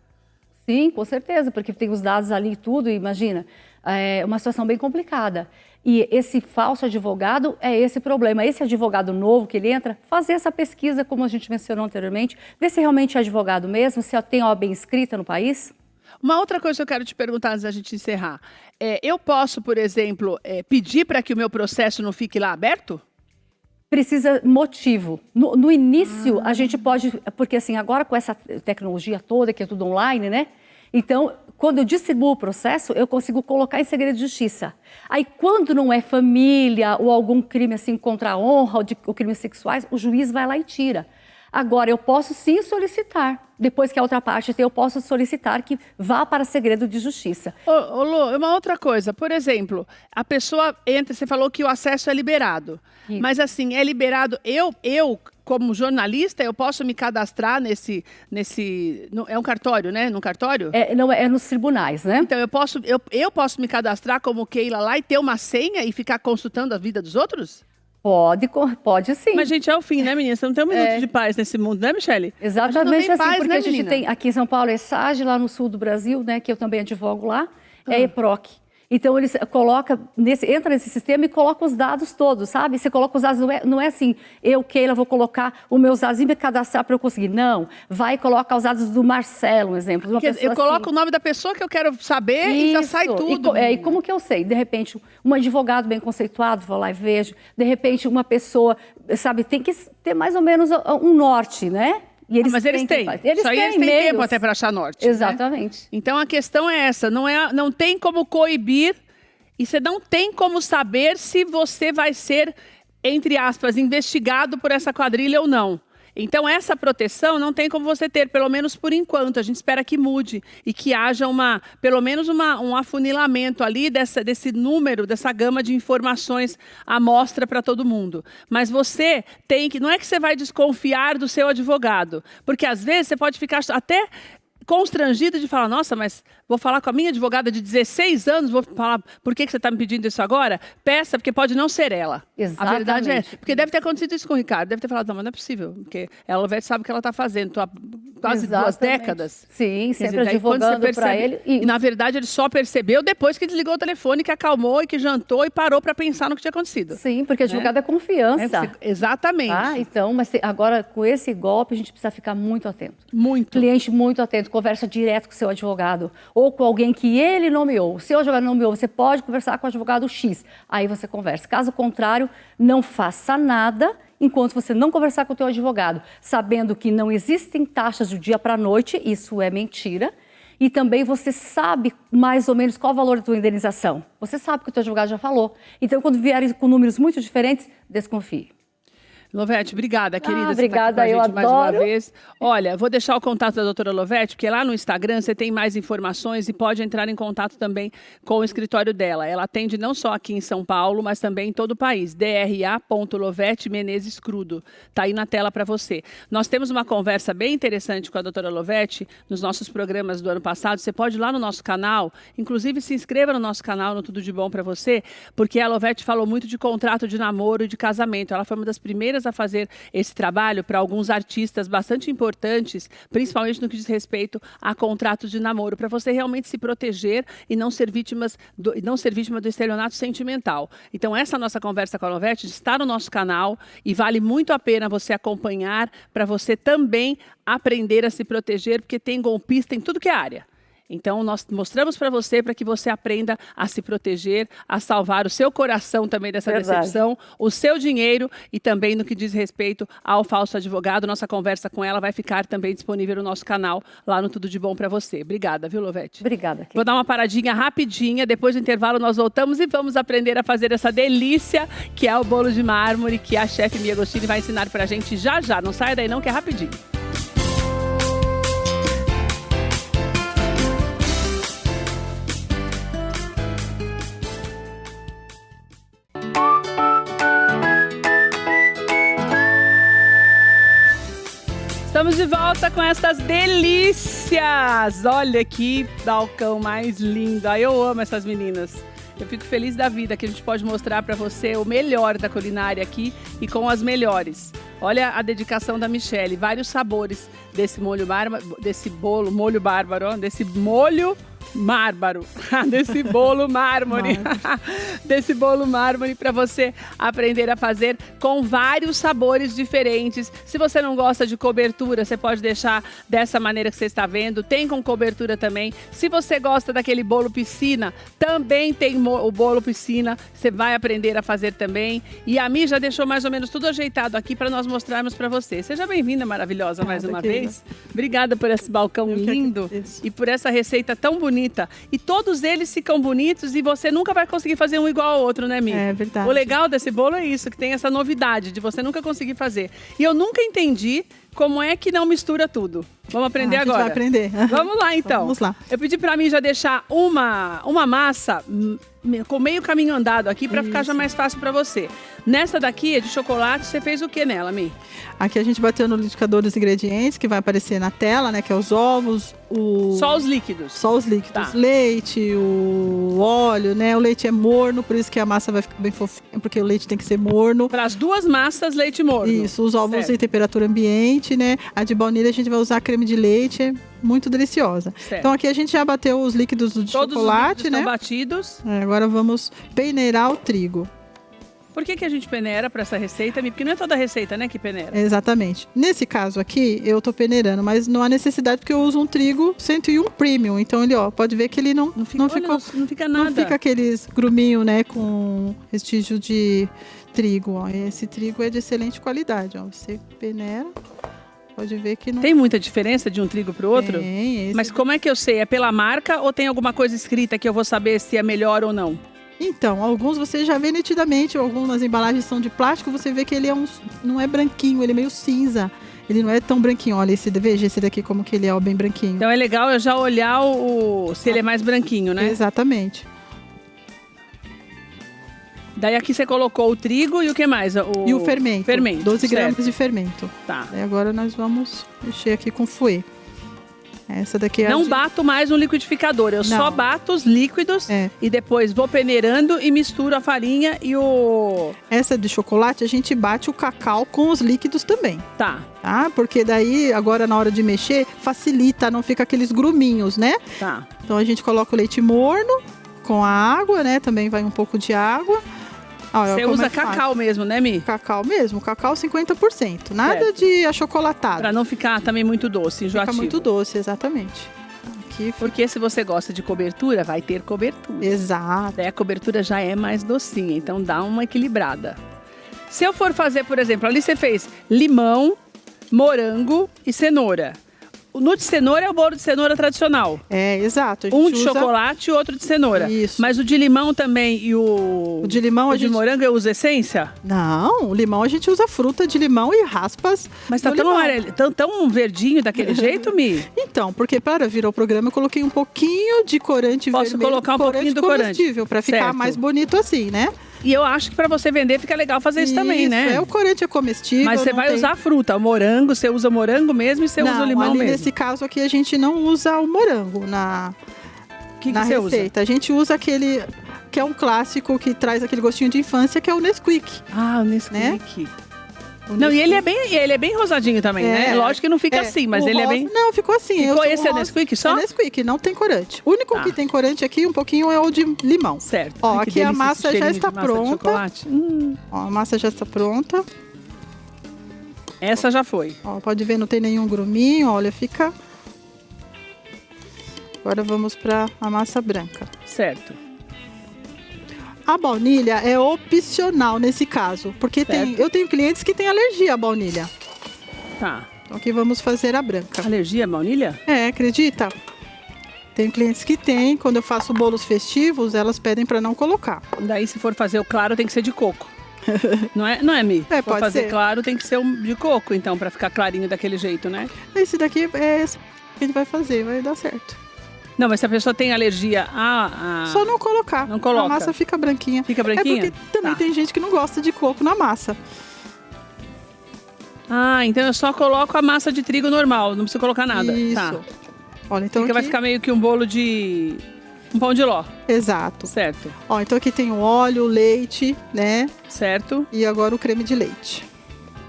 Sim, com certeza, porque tem os dados ali e tudo, imagina, é uma situação bem complicada. E esse falso advogado é esse problema. Esse advogado novo que ele entra, fazer essa pesquisa, como a gente mencionou anteriormente, ver se realmente é advogado mesmo, se tem OAB inscrita no país. Uma outra coisa que eu quero te perguntar antes da gente encerrar. Eu posso, por exemplo, pedir para que o meu processo não fique lá aberto? Precisa motivo. No início, a gente pode... Porque assim, agora com essa tecnologia toda, que é tudo online, né? Então, quando eu distribuo o processo, eu consigo colocar em segredo de justiça. Aí, quando não é família ou algum crime assim contra a honra ou crimes sexuais, o juiz vai lá e tira. Agora, eu posso sim solicitar. Depois que a outra parte tem, eu posso solicitar que vá para segredo de justiça. Ô Lu, uma outra coisa. Por exemplo, a pessoa entra, você falou que o acesso é liberado. Isso. Mas assim, é liberado... Eu, como jornalista, eu posso me cadastrar nesse é um cartório, né? Num cartório? Não, é nos tribunais, né? Então, eu posso me cadastrar como Keila lá e ter uma senha e ficar consultando a vida dos outros? Pode sim. Mas, gente, é o fim, né, menina? Você não tem um minuto de paz nesse mundo, né, Michele? Exatamente assim, paz, porque né, a gente menina? tem, aqui em São Paulo é SAGE, lá no sul do Brasil, né, que eu também advogo lá, é EPROC. Então, eles entra nesse sistema e coloca os dados todos, sabe? Você coloca os dados, não é assim, eu, Keila, vou colocar os meus dados e me cadastrar para eu conseguir. Não, vai colocar os dados do Marcelo, um exemplo. Eu coloco o nome da pessoa que eu quero saber e já sai tudo. E como que eu sei? De repente, um advogado bem conceituado, vou lá e vejo. De repente, uma pessoa, sabe, tem que ter mais ou menos um norte, né? Mas eles têm. Isso aí eles têm tempo até para achar norte. Exatamente. Né? Então a questão é essa: não tem como coibir e você não tem como saber se você vai ser, entre aspas, investigado por essa quadrilha ou não. Então essa proteção não tem como você ter, pelo menos por enquanto. A gente espera que mude e que haja pelo menos um afunilamento ali desse número, dessa gama de informações à mostra para todo mundo. Mas você não é que você vai desconfiar do seu advogado, porque às vezes você pode ficar até constrangido de falar, nossa, mas vou falar com a minha advogada de 16 anos, vou falar, por que você está me pedindo isso agora? Peça, porque pode não ser ela. Exatamente. A verdade é, porque deve ter acontecido isso com o Ricardo, deve ter falado, não, mas não é possível, porque a Lovete sabe o que ela está fazendo, há quase 2 décadas. Sim, sempre advogando para ele. E na verdade ele só percebeu depois que desligou o telefone, que acalmou e que jantou e parou para pensar no que tinha acontecido. Sim, porque advogado é confiança. Exatamente. Então, mas agora com esse golpe a gente precisa ficar muito atento. Muito. Cliente muito atento. Conversa direto com o seu advogado ou com alguém que ele nomeou. O seu advogado nomeou, você pode conversar com o advogado X. Aí você conversa. Caso contrário, não faça nada enquanto você não conversar com o teu advogado, sabendo que não existem taxas do dia para a noite, isso é mentira. E também você sabe mais ou menos qual o valor da tua indenização. Você sabe que o teu advogado já falou. Então, quando vierem com números muito diferentes, desconfie. Lovete, obrigada, querida. Obrigada, você tá aqui com a gente eu mais adoro. uma vez. Olha, vou deixar o contato da doutora Lovete, porque lá no Instagram você tem mais informações e pode entrar em contato também com o escritório dela. Ela atende não só aqui em São Paulo, mas também em todo o país. DRA.Lovete Menezes Crudo. Está aí na tela para você. Nós temos uma conversa bem interessante com a doutora Lovete nos nossos programas do ano passado. Você pode ir lá no nosso canal, inclusive se inscreva no nosso canal, no Tudo de Bom para você, porque a Lovete falou muito de contrato de namoro e de casamento. Ela foi uma das primeiras a fazer esse trabalho para alguns artistas bastante importantes, principalmente no que diz respeito a contratos de namoro, para você realmente se proteger e não ser vítima do estelionato sentimental. Então, essa nossa conversa com a Lovete está no nosso canal e vale muito a pena você acompanhar para você também aprender a se proteger, porque tem golpista em tudo que é área. Então, nós mostramos para que você aprenda a se proteger, a salvar o seu coração também dessa decepção, o seu dinheiro e também no que diz respeito ao falso advogado. Nossa conversa com ela vai ficar também disponível no nosso canal, lá no Tudo de Bom para você. Obrigada, viu, Lovete? Obrigada. Vou dar uma paradinha rapidinha, depois do intervalo nós voltamos e vamos aprender a fazer essa delícia que é o bolo de mármore, que a chefe Mia Agostini vai ensinar para a gente já já. Não saia daí não, que é rapidinho. Estamos de volta com essas delícias. Olha que balcão mais lindo. Eu amo essas meninas. Eu fico feliz da vida que a gente pode mostrar para você o melhor da culinária aqui e com as melhores. Olha a dedicação da Michele. Vários sabores desse molho bárbaro, desse bolo, molho bárbaro, ó, desse molho mármore, desse bolo mármore, desse bolo mármore para você aprender a fazer com vários sabores diferentes. Se você não gosta de cobertura, você pode deixar dessa maneira que você está vendo. Tem com cobertura também. Se você gosta daquele bolo piscina, também tem o bolo piscina. Você vai aprender a fazer também. E a Mi já deixou mais ou menos tudo ajeitado aqui para nós mostrarmos para você. Seja bem-vinda, maravilhosa, mais uma vez. Obrigada por esse balcão lindo e por essa receita tão bonita. E todos eles ficam bonitos e você nunca vai conseguir fazer um igual ao outro, né, Mi? É verdade. O legal desse bolo é isso, que tem essa novidade de você nunca conseguir fazer. E eu nunca entendi como é que não mistura tudo. Vamos aprender agora. A gente vai aprender. Vamos lá, então. Vamos lá. Eu pedi para mim já deixar uma massa com meio caminho andado aqui para ficar já mais fácil para você. Nessa daqui é de chocolate, você fez o que nela, Mi? Aqui a gente bateu no liquidificador os ingredientes que vai aparecer na tela, né? Que é os ovos, Só os líquidos. Só os líquidos. Tá. Leite, o óleo, né? O leite é morno, por isso que a massa vai ficar bem fofinha, porque o leite tem que ser morno. Para as duas massas, leite morno. Isso, os ovos Certo. em temperatura ambiente, né? A de baunilha a gente vai usar creme de leite, é muito deliciosa. Certo. Então aqui a gente já bateu os líquidos de Todos chocolate, os líquidos né? estão batidos. Agora vamos peneirar o trigo. Por que a gente peneira para essa receita, Mi? Porque não é toda receita, né, que peneira. Exatamente. Nesse caso aqui, eu tô peneirando, mas não há necessidade porque eu uso um trigo 101 Premium. Então ele, ó, pode ver que ele não fica nada. Não fica aqueles gruminhos, né, com vestígio de trigo, ó. Esse trigo é de excelente qualidade, ó. Você peneira, pode ver que não... Tem muita diferença de um trigo para o outro? Tem. Mas como é que eu sei? É pela marca ou tem alguma coisa escrita que eu vou saber se é melhor ou não? Então, alguns você já vê nitidamente, algumas embalagens são de plástico, você vê que ele não é branquinho, ele é meio cinza. Ele não é tão branquinho. Olha, veja esse daqui como que ele é, ó, bem branquinho. Então é legal eu já olhar se ele é mais branquinho, né? Exatamente. Daí aqui você colocou o trigo e o que mais? E o fermento. Fermento, 12 certo. gramas de fermento. Tá. Aí agora nós vamos mexer aqui com fouet. Essa daqui é Não bato mais no liquidificador, eu só bato os líquidos e depois vou peneirando e misturo a farinha e o... Essa de chocolate, a gente bate o cacau com os líquidos também. Tá. Porque daí, agora na hora de mexer, facilita, não fica aqueles gruminhos, né? Tá. Então a gente coloca o leite morno com a água, né? Também vai um pouco de água. Você usa cacau mesmo, né, Mi? Cacau mesmo, cacau 50%. Nada de achocolatado. Pra não ficar também muito doce, enjoativo. Fica muito doce, exatamente. Aqui... Porque se você gosta de cobertura, vai ter cobertura. Exato. Daí a cobertura já é mais docinha, então dá uma equilibrada. Se eu for fazer, por exemplo, ali você fez limão, morango e cenoura. No de cenoura é o bolo de cenoura tradicional. É, exato. Um de chocolate e outro de cenoura. Isso. Mas o de limão também e o de limão de morango eu uso essência? Não, o limão a gente usa fruta de limão e raspas. Mas tá tão amarelo, tão verdinho daquele jeito, Mi? Então, porque para virar o programa eu coloquei um pouquinho de corante vermelho. Posso colocar um pouquinho do corante? Para ficar mais bonito assim, né? E eu acho que para você vender fica legal fazer isso também, né? O corante é comestível. Mas você vai usar a fruta, o morango, você usa morango mesmo e você usa o limão mesmo? Nesse caso aqui a gente não usa o morango na receita. A gente usa aquele que é um clássico que traz aquele gostinho de infância, que é o Nesquik. Ah, o Nesquik. Né? Não, e ele é bem rosadinho também, né? Lógico que não fica assim, mas ele é bem... Não, ficou assim. Esse é Nesquik só? É Nesquik, não tem corante. O único que tem corante aqui, um pouquinho, é o de limão. Certo. Ó, aqui a massa já está pronta. Ó, a massa já está pronta. Essa já foi. Ó, pode ver, não tem nenhum gruminho, olha, fica... Agora vamos para a massa branca. Certo. A baunilha é opcional nesse caso, porque eu tenho clientes que têm alergia à baunilha. Tá. Então aqui vamos fazer a branca. Alergia à baunilha? É, acredita? Tem clientes que têm, quando eu faço bolos festivos, elas pedem para não colocar. Daí se for fazer o claro tem que ser de coco. Não é, Mi? É, se for fazer claro tem que ser de coco, então, para ficar clarinho daquele jeito, né? Esse daqui é esse que a gente vai fazer, vai dar certo. Não, mas se a pessoa tem alergia Só não colocar. Não coloca. A massa fica branquinha. Fica branquinha? É porque também tem gente que não gosta de coco na massa. Ah, então eu só coloco a massa de trigo normal, não preciso colocar nada. Isso. Tá. Olha, então Vai aqui... ficar meio que um bolo de... um pão de ló. Exato. Certo. Ó, então aqui tem o óleo, o leite, né? Certo. E agora o creme de leite.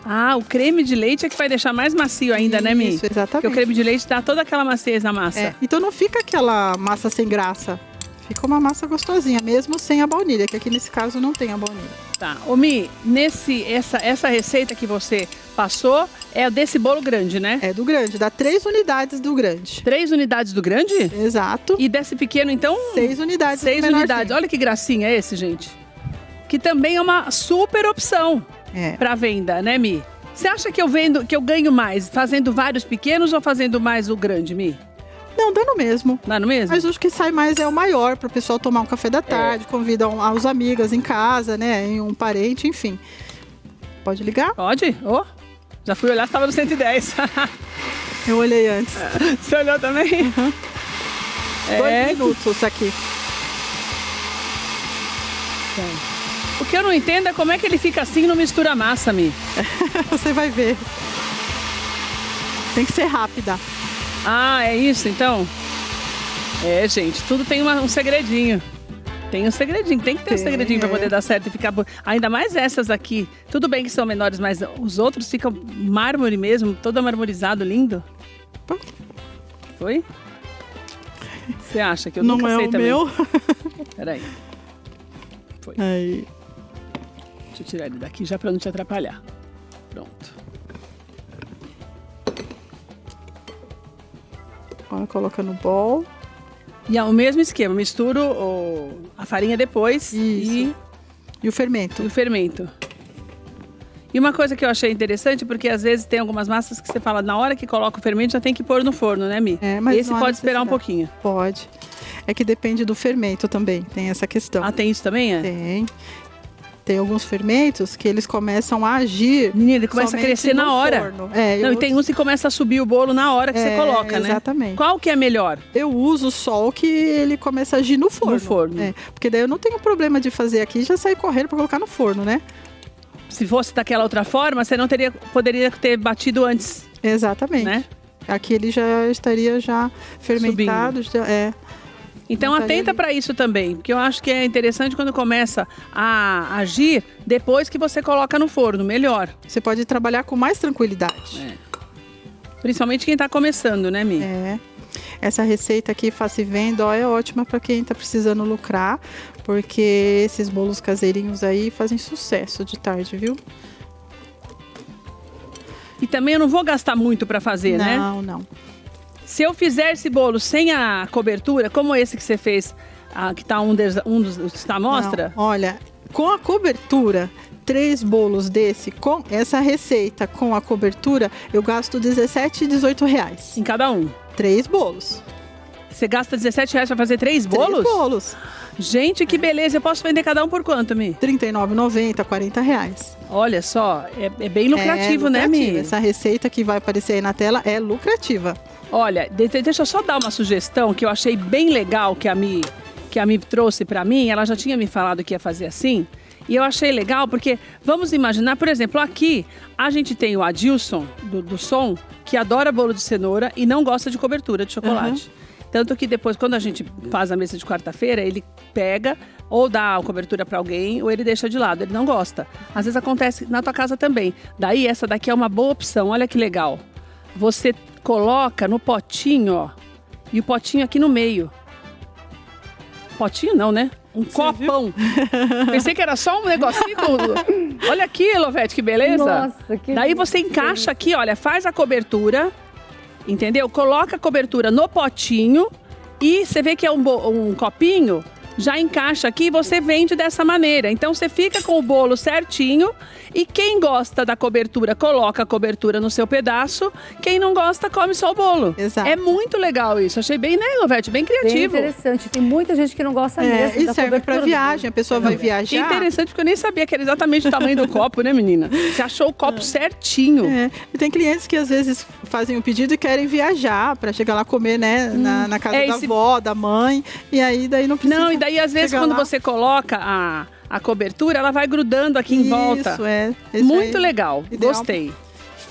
Ah, o creme de leite é que vai deixar mais macio ainda, né, Mi? Isso, exatamente. Porque o creme de leite dá toda aquela maciez na massa. É, então não fica aquela massa sem graça. Fica uma massa gostosinha, mesmo sem a baunilha, que aqui nesse caso não tem a baunilha. Tá. Ô, Mi, essa receita que você passou é desse bolo grande, né? É do grande, dá 3 unidades do grande. 3 unidades do grande? Exato. E desse pequeno, então? 6 unidades 6 do unidades. menorzinho. Olha que gracinha esse, gente. Que também é uma super opção para venda, né, Mi? Você acha que eu ganho mais fazendo vários pequenos ou fazendo mais o grande, Mi? Não, dá no mesmo. Dá no mesmo? Mas o que sai mais é o maior, para o pessoal tomar um café da tarde, convida os amigos em casa, né? Um parente, enfim. Pode ligar? Pode? Ô, já fui olhar, estava no 110. Eu olhei antes. Você olhou também? Uhum. 2 minutos aqui. O que eu não entendo é como é que ele fica assim e não mistura a massa, Mi. Você vai ver. Tem que ser rápida. Ah, é isso então? É, gente, tudo tem um segredinho. Tem um segredinho, tem que ter um segredinho para poder dar certo e ficar... Ainda mais essas aqui. Tudo bem que são menores, mas os outros ficam mármore mesmo, todo marmorizado, lindo. Foi? Você acha que eu não nunca é sei o também? meu? Peraí. Foi. Aí. Deixa eu tirar ele daqui já para não te atrapalhar. Pronto. Agora coloca no bowl. E é o mesmo esquema, misturo a farinha depois e o fermento. E o fermento. E uma coisa que eu achei interessante, porque às vezes tem algumas massas que você fala, na hora que coloca o fermento já tem que pôr no forno, né, Mi? Mas esse pode esperar um pouquinho. Pode. É que depende do fermento também, tem essa questão. Ah, tem isso também, é? Tem. Tem alguns fermentos que eles começam a agir. Menina, ele começa a crescer na hora. Não, e tem uns que começa a subir o bolo na hora que você coloca, né? Exatamente. Qual que é melhor? Eu uso só o que ele começa a agir no forno. No forno. Porque daí eu não tenho problema de fazer aqui e já sair correndo para colocar no forno, né? Se fosse daquela outra forma, você não poderia ter batido antes. Exatamente. Né? Aqui ele já estaria fermentado. Então atenta para isso também, porque eu acho que é interessante quando começa a agir depois que você coloca no forno, melhor. Você pode trabalhar com mais tranquilidade. Principalmente quem está começando, né, Mi? Essa receita aqui, faça e venda, é ótima para quem está precisando lucrar, porque esses bolos caseirinhos aí fazem sucesso de tarde, viu? E também eu não vou gastar muito para fazer, né? Não. Se eu fizer esse bolo sem a cobertura, como esse que você fez, que está um dos da mostra? Não, olha, com a cobertura, 3 bolos desse, com essa receita com a cobertura, eu gasto R$17 e R$18. Em cada um? 3 bolos. Você gasta R$17 para fazer 3 bolos? 3 bolos. Gente, que beleza. Eu posso vender cada um por quanto, Mi? R$39,90, R$40. Olha só, é bem lucrativo, né, Mi? Essa receita que vai aparecer aí na tela é lucrativa. Olha, deixa eu só dar uma sugestão que eu achei bem legal que a Mi trouxe para mim. Ela já tinha me falado que ia fazer assim. E eu achei legal porque, vamos imaginar, por exemplo, aqui a gente tem o Adilson, do som, que adora bolo de cenoura e não gosta de cobertura de chocolate. Tanto que depois, quando a gente faz a mesa de quarta-feira, ele pega ou dá a cobertura para alguém ou ele deixa de lado. Ele não gosta. Às vezes acontece na tua casa também. Daí, essa daqui é uma boa opção. Olha que legal. Você coloca no potinho, ó, e o potinho aqui no meio. Potinho não, né? Um copão. Pensei que era só um negocinho. Olha aqui, Lovete, que beleza. Nossa, que Daí você encaixa aqui, olha, faz a cobertura, entendeu? Coloca a cobertura no potinho e você vê que é um copinho, já encaixa aqui e você vende dessa maneira. Então você fica com o bolo certinho e quem gosta da cobertura, coloca a cobertura no seu pedaço. Quem não gosta, come só o bolo. Exato. É muito legal isso. Achei bem, né, Lovete? Bem criativo. Bem interessante. Tem muita gente que não gosta mesmo e da serve para viagem. A pessoa vai viajar. Que interessante, porque eu nem sabia que era exatamente o tamanho do copo, né, menina? Você achou o copo certinho. E tem clientes que às vezes fazem o pedido e querem viajar para chegar lá comer, né, na casa da avó, da mãe. E aí daí não precisa. Não, e daí às vezes quando você coloca a cobertura, ela vai grudando aqui em volta. Isso, Muito legal. Gostei.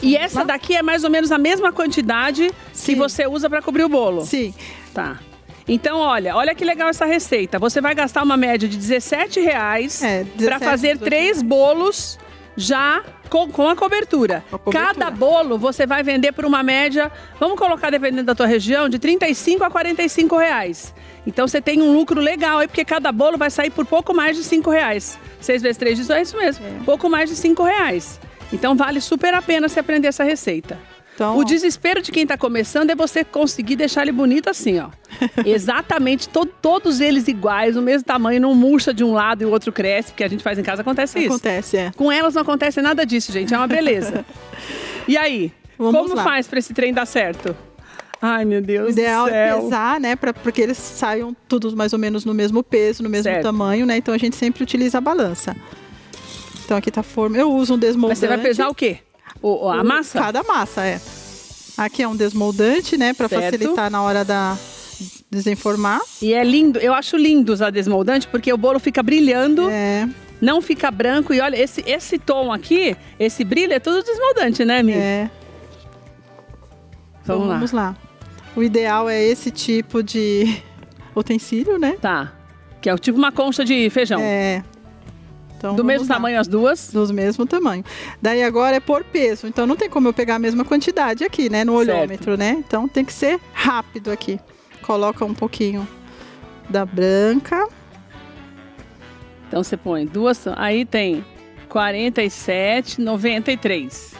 E essa daqui é mais ou menos a mesma quantidade que você usa para cobrir o bolo? Sim. Tá. Então, olha que legal essa receita. Você vai gastar uma média de R$17 para fazer 3 bolos já com a cobertura. Cada bolo você vai vender por uma média, vamos colocar, dependendo da tua região, de R$35 a R$45. Então você tem um lucro legal aí, porque cada bolo vai sair por pouco mais de R$5. 6 vezes 3, 18, é isso mesmo. Pouco mais de R$5. Então vale super a pena você aprender essa receita. Então, o desespero de quem está começando é você conseguir deixar ele bonito assim, ó. Exatamente, todos eles iguais, no mesmo tamanho, não murcha de um lado e o outro cresce, porque a gente faz em casa, acontece isso. Acontece, é. Com elas não acontece nada disso, gente, é uma beleza. E aí, como faz para esse trem dar certo? Ai, meu Deus do céu. O ideal é pesar, né, porque eles saiam todos mais ou menos no mesmo peso, no mesmo tamanho, né, então a gente sempre utiliza a balança. Então aqui tá a forma, eu uso um desmoldante. Mas você vai pesar o quê? A massa? Cada massa, é. Aqui é um desmoldante, né, para facilitar na hora da desenformar. E é lindo, eu acho lindo usar desmoldante, porque o bolo fica brilhando, não fica branco. E olha, esse tom aqui, esse brilho é tudo desmoldante, né, Mi? É. Vamos lá. O ideal é esse tipo de utensílio, né? Tá. Que é tipo uma concha de feijão. É. Então, do mesmo tamanho as duas? Do mesmo tamanho. Daí agora é por peso. Então não tem como eu pegar a mesma quantidade aqui, né? No olhômetro, né? Então tem que ser rápido aqui. Coloca um pouquinho da branca. Então você põe duas. Aí tem 47, 93.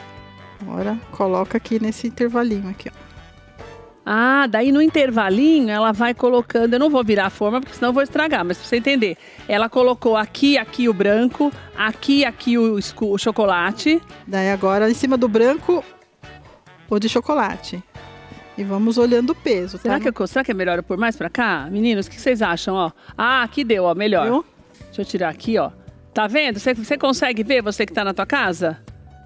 Agora coloca aqui nesse intervalinho aqui, ó. Ah, daí no intervalinho ela vai colocando, eu não vou virar a forma porque senão eu vou estragar, mas pra você entender, ela colocou aqui o branco, aqui o chocolate. Daí agora em cima do branco, o de chocolate. E vamos olhando o peso, será que é melhor eu pôr mais pra cá? Meninos, o que vocês acham, ó? Ah, aqui deu, ó, melhor. Viu? Deixa eu tirar aqui, ó. Tá vendo? Você consegue ver, você que tá na tua casa?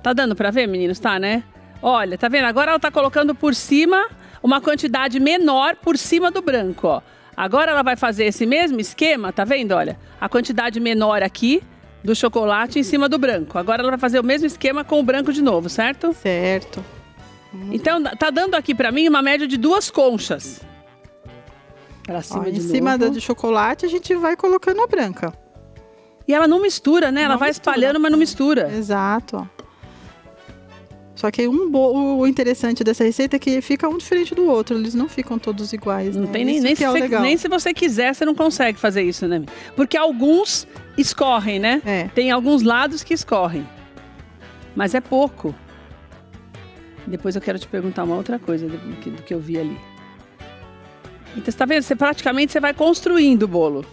Tá dando pra ver, meninos? Tá, né? Olha, tá vendo? Agora ela tá colocando por cima uma quantidade menor por cima do branco, ó. Agora ela vai fazer esse mesmo esquema, tá vendo? Olha, a quantidade menor aqui do chocolate em cima do branco. Agora ela vai fazer o mesmo esquema com o branco de novo, certo? Certo. Então, tá dando aqui pra mim uma média de 2 conchas. Pra cima de novo. Em cima da de chocolate a gente vai colocando a branca. E ela não mistura, né? Ela vai espalhando, mas não mistura. Exato, ó. Só que o interessante dessa receita é que fica um diferente do outro. Eles não ficam todos iguais. Não né? tem nem se você quiser, você não consegue fazer isso, né? Porque alguns escorrem, né? É. Tem alguns lados que escorrem. Mas é pouco. Depois eu quero te perguntar uma outra coisa do que eu vi ali. Então, você tá vendo? Praticamente você vai construindo o bolo.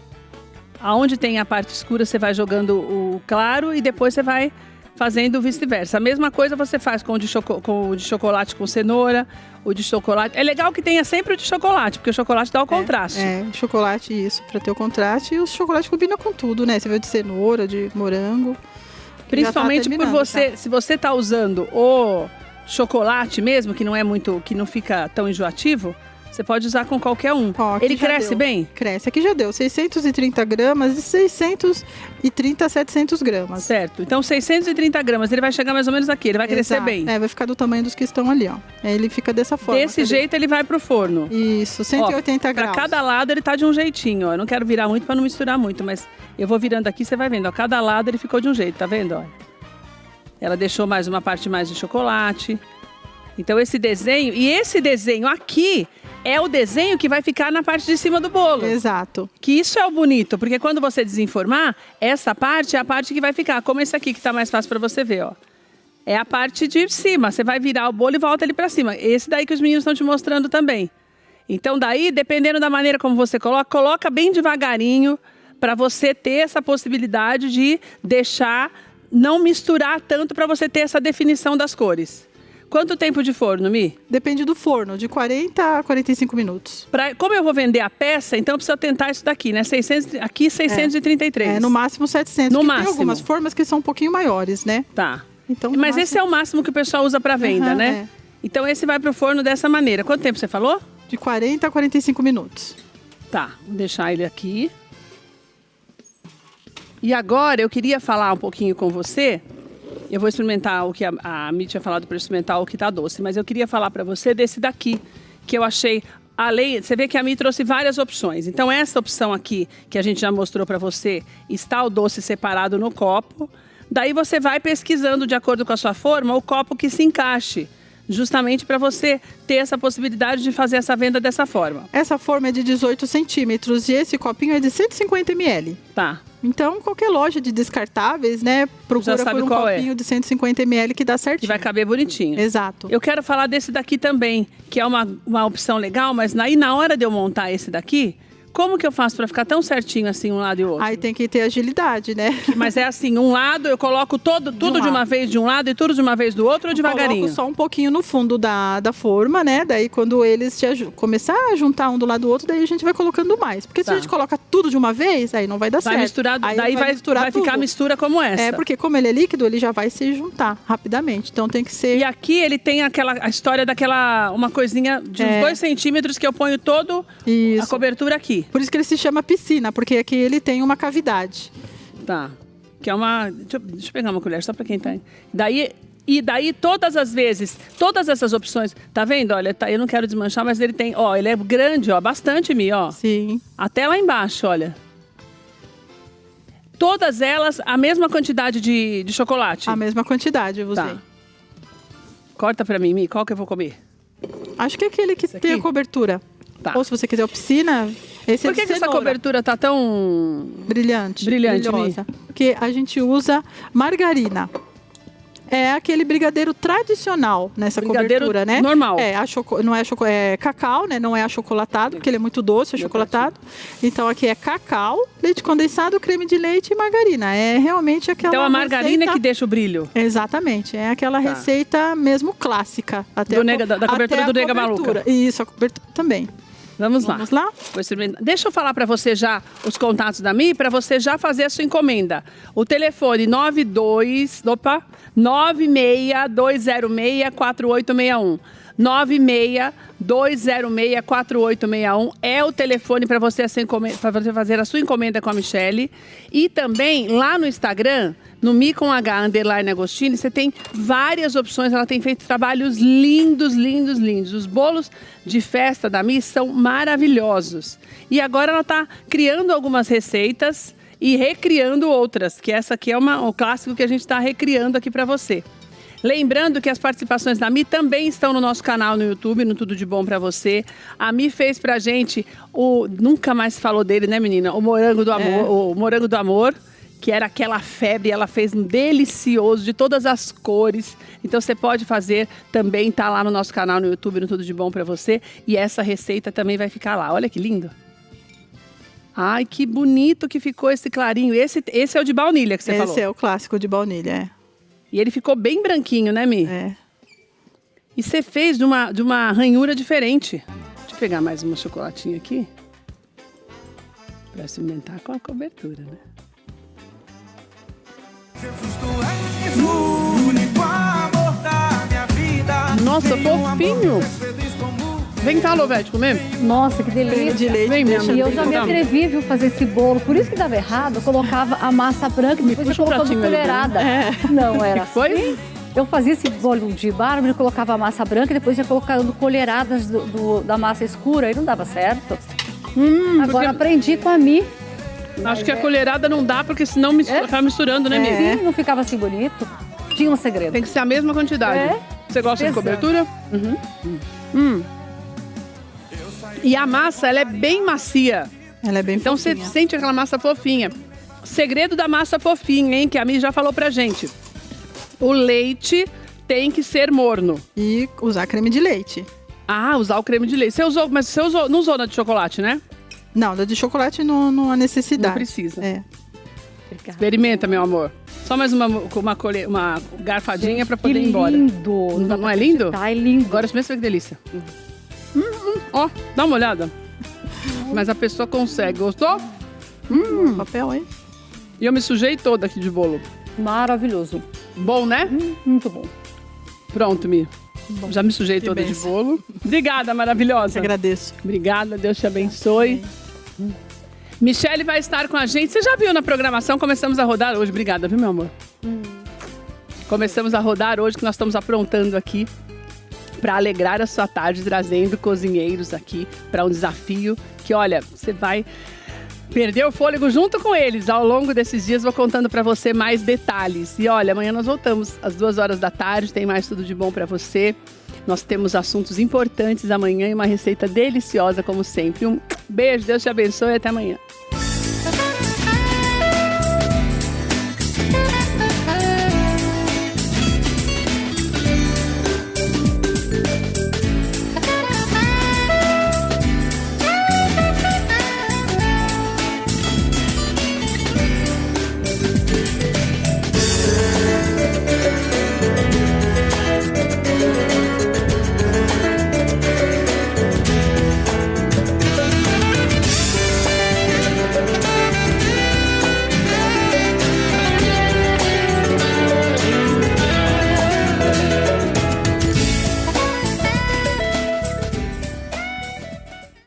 Aonde tem a parte escura, você vai jogando o claro e depois você vai fazendo vice-versa. A mesma coisa você faz com o de chocolate com cenoura, o de chocolate. É legal que tenha sempre o de chocolate, porque o chocolate dá o contraste. Chocolate, isso, para ter o contraste. E o chocolate combina com tudo, né? Você vê de cenoura, de morango. Principalmente por você, se você tá usando o chocolate mesmo, que não é muito, que não fica tão enjoativo, você pode usar com qualquer um. Ele cresce bem? Cresce. Aqui já deu 630 gramas e 630 a 700 gramas. Certo. Então, 630 gramas, ele vai chegar mais ou menos aqui. Ele vai crescer bem. Vai ficar do tamanho dos que estão ali, ó. Ele fica dessa forma. Desse jeito, ele vai pro forno. Isso, 180 graus. Pra cada lado, ele tá de um jeitinho, ó. Eu não quero virar muito pra não misturar muito, mas eu vou virando aqui, você vai vendo. Ó, cada lado, ele ficou de um jeito, tá vendo? Ó. Ela deixou mais uma parte mais de chocolate. Então, esse desenho aqui é o desenho que vai ficar na parte de cima do bolo. Exato. Que isso é o bonito, porque quando você desenformar, essa parte é a parte que vai ficar, como esse aqui que tá mais fácil para você ver, ó. É a parte de cima, você vai virar o bolo e volta ele para cima. Esse daí que os meninos estão te mostrando também. Então daí, dependendo da maneira como você coloca bem devagarinho, para você ter essa possibilidade de deixar, não misturar tanto para você ter essa definição das cores. Quanto tempo de forno, Mi? Depende do forno, de 40 a 45 minutos. Como eu vou vender a peça, então eu preciso tentar isso daqui, né? 633. No máximo 700. No máximo. Tem algumas formas que são um pouquinho maiores, né? Tá. Então, mas esse é o máximo que o pessoal usa para venda, né? Então esse vai pro forno dessa maneira. Quanto tempo você falou? De 40 a 45 minutos. Tá, vou deixar ele aqui. E agora eu queria falar um pouquinho com você Eu vou experimentar o que a Mi tinha falado para experimentar o que tá doce, mas eu queria falar para você desse daqui, que eu achei, além, você vê que a Mi trouxe várias opções. Então essa opção aqui, que a gente já mostrou para você, está o doce separado no copo. Daí você vai pesquisando de acordo com a sua forma o copo que se encaixe. Justamente para você ter essa possibilidade de fazer essa venda dessa forma. Essa forma é de 18 centímetros e esse copinho é de 150 ml. Tá. Então, qualquer loja de descartáveis, né, procura por um copinho de 150 ml que dá certinho. Que vai caber bonitinho. Exato. Eu quero falar desse daqui também, que é uma opção legal, mas aí na hora de eu montar esse daqui, como que eu faço para ficar tão certinho assim um lado e o outro? Aí tem que ter agilidade, né? Mas é assim, um lado eu coloco tudo de uma vez de um lado e tudo de uma vez do outro ou devagarinho? Coloco só um pouquinho no fundo da forma, né? Daí quando eles começar a juntar um do lado do outro, daí a gente vai colocando mais. Porque se a gente coloca tudo de uma vez, aí não vai dar certo. Misturado, aí daí vai ficar a mistura como essa. É, porque como ele é líquido, ele já vai se juntar rapidamente. Então tem que ser... E aqui ele tem a história uma coisinha de uns 2 centímetros que eu ponho todo a cobertura aqui. Por isso que ele se chama piscina, porque aqui ele tem uma cavidade. Tá. Que é uma... Deixa eu pegar uma colher só para quem tá... Daí todas as vezes, todas essas opções, tá vendo? Olha, eu não quero desmanchar, mas ele tem, ó, ele é grande, ó, bastante, Mi, ó. Sim. Até lá embaixo, olha. Todas elas, a mesma quantidade de chocolate? A mesma quantidade, eu usei. Tá. Corta pra mim, Mi, qual que eu vou comer? Acho que é aquele que tem a cobertura. Tá. Ou se você quiser a piscina, esse Por que essa cobertura tá tão... Brilhante, brilhosa? Porque a gente usa margarina. É aquele brigadeiro tradicional nessa cobertura, né? Normal. Não é cacau, né? Não é achocolatado, porque ele é muito doce, achocolatado. Então aqui é cacau, leite condensado, creme de leite e margarina. É realmente aquela Então a margarina receita... que deixa o brilho. Exatamente. É aquela receita mesmo clássica. Até da cobertura do Nega Maluca. Isso, a cobertura também. Vamos lá. Deixa eu falar para você já os contatos da Mi, para você já fazer a sua encomenda. O telefone 96206-4861. 96206-4861 é o telefone para você fazer a sua encomenda com a Michele. E também lá no Instagram, no Mi com H _ Agostini, você tem várias opções. Ela tem feito trabalhos lindos, lindos, lindos. Os bolos de festa da Mi são maravilhosos. E agora ela está criando algumas receitas e recriando outras, que essa aqui é um clássico que a gente está recriando aqui para você. Lembrando que as participações da Mi também estão no nosso canal no YouTube, no Tudo de Bom Pra Você. A Mi fez pra gente nunca mais falou dele, né, menina? O morango do amor, o morango do amor, que era aquela febre, ela fez um delicioso, de todas as cores. Então você pode fazer, também tá lá no nosso canal no YouTube, no Tudo de Bom Pra Você. E essa receita também vai ficar lá. Olha que lindo. Ai, que bonito que ficou esse clarinho. Esse é o de baunilha que você falou. Esse é o clássico de baunilha, é. E ele ficou bem branquinho, né, Mi? É. E você fez de uma ranhura diferente. Deixa eu pegar mais uma chocolatinha aqui. Pra experimentar com a cobertura, né? Nossa, fofinho! Vem cá, Lovete, comer? Nossa, que delícia. De leite. Vem, minha E eu já me atrevi, viu, fazer esse bolo. Por isso que dava errado. Eu colocava a massa branca e depois eu colocava colherada. Não era Foi? assim. Eu fazia esse bolo de bárbaro, colocava a massa branca e depois ia colocando colheradas da massa escura. Aí não dava certo. Agora aprendi com a Mi. Acho que a colherada não dá, porque senão fica misturando, né, Mi? Sim, não ficava assim bonito. Tinha um segredo. Tem que ser a mesma quantidade. Você gosta de cobertura? E a massa, ela é bem macia. Ela é bem Então fofinha. você sente aquela massa fofinha. Segredo da massa fofinha, hein? Que a Mi já falou pra gente. O leite tem que ser morno. E usar creme de leite. Ah, usar o creme de leite. Mas você não usou na de chocolate, né? Não, da de chocolate não há necessidade. Não precisa. É. Experimenta, meu amor. Só mais uma garfadinha pra poder ir embora. Lindo. Não é lindo? Tá, é lindo. Agora experimenta que delícia. Ó, dá uma olhada. Mas a pessoa consegue. Gostou? Papel, hein? E eu me sujei toda aqui de bolo. Maravilhoso. Bom, né? Muito bom. Pronto, Mi. Já me sujei toda de bênção. bolo. Obrigada, maravilhosa. Agradeço. Obrigada, Deus te abençoe. Michele vai estar com a gente. Você já viu na programação? Começamos a rodar hoje. Obrigada, viu, meu amor? Começamos a rodar hoje, que nós estamos aprontando aqui para alegrar a sua tarde, trazendo cozinheiros aqui para um desafio que, olha, você vai perder o fôlego junto com eles. Ao longo desses dias vou contando para você mais detalhes. E olha, amanhã nós voltamos às 2h da tarde, tem mais tudo de bom para você. Nós temos assuntos importantes amanhã e uma receita deliciosa como sempre. Um beijo, Deus te abençoe e até amanhã.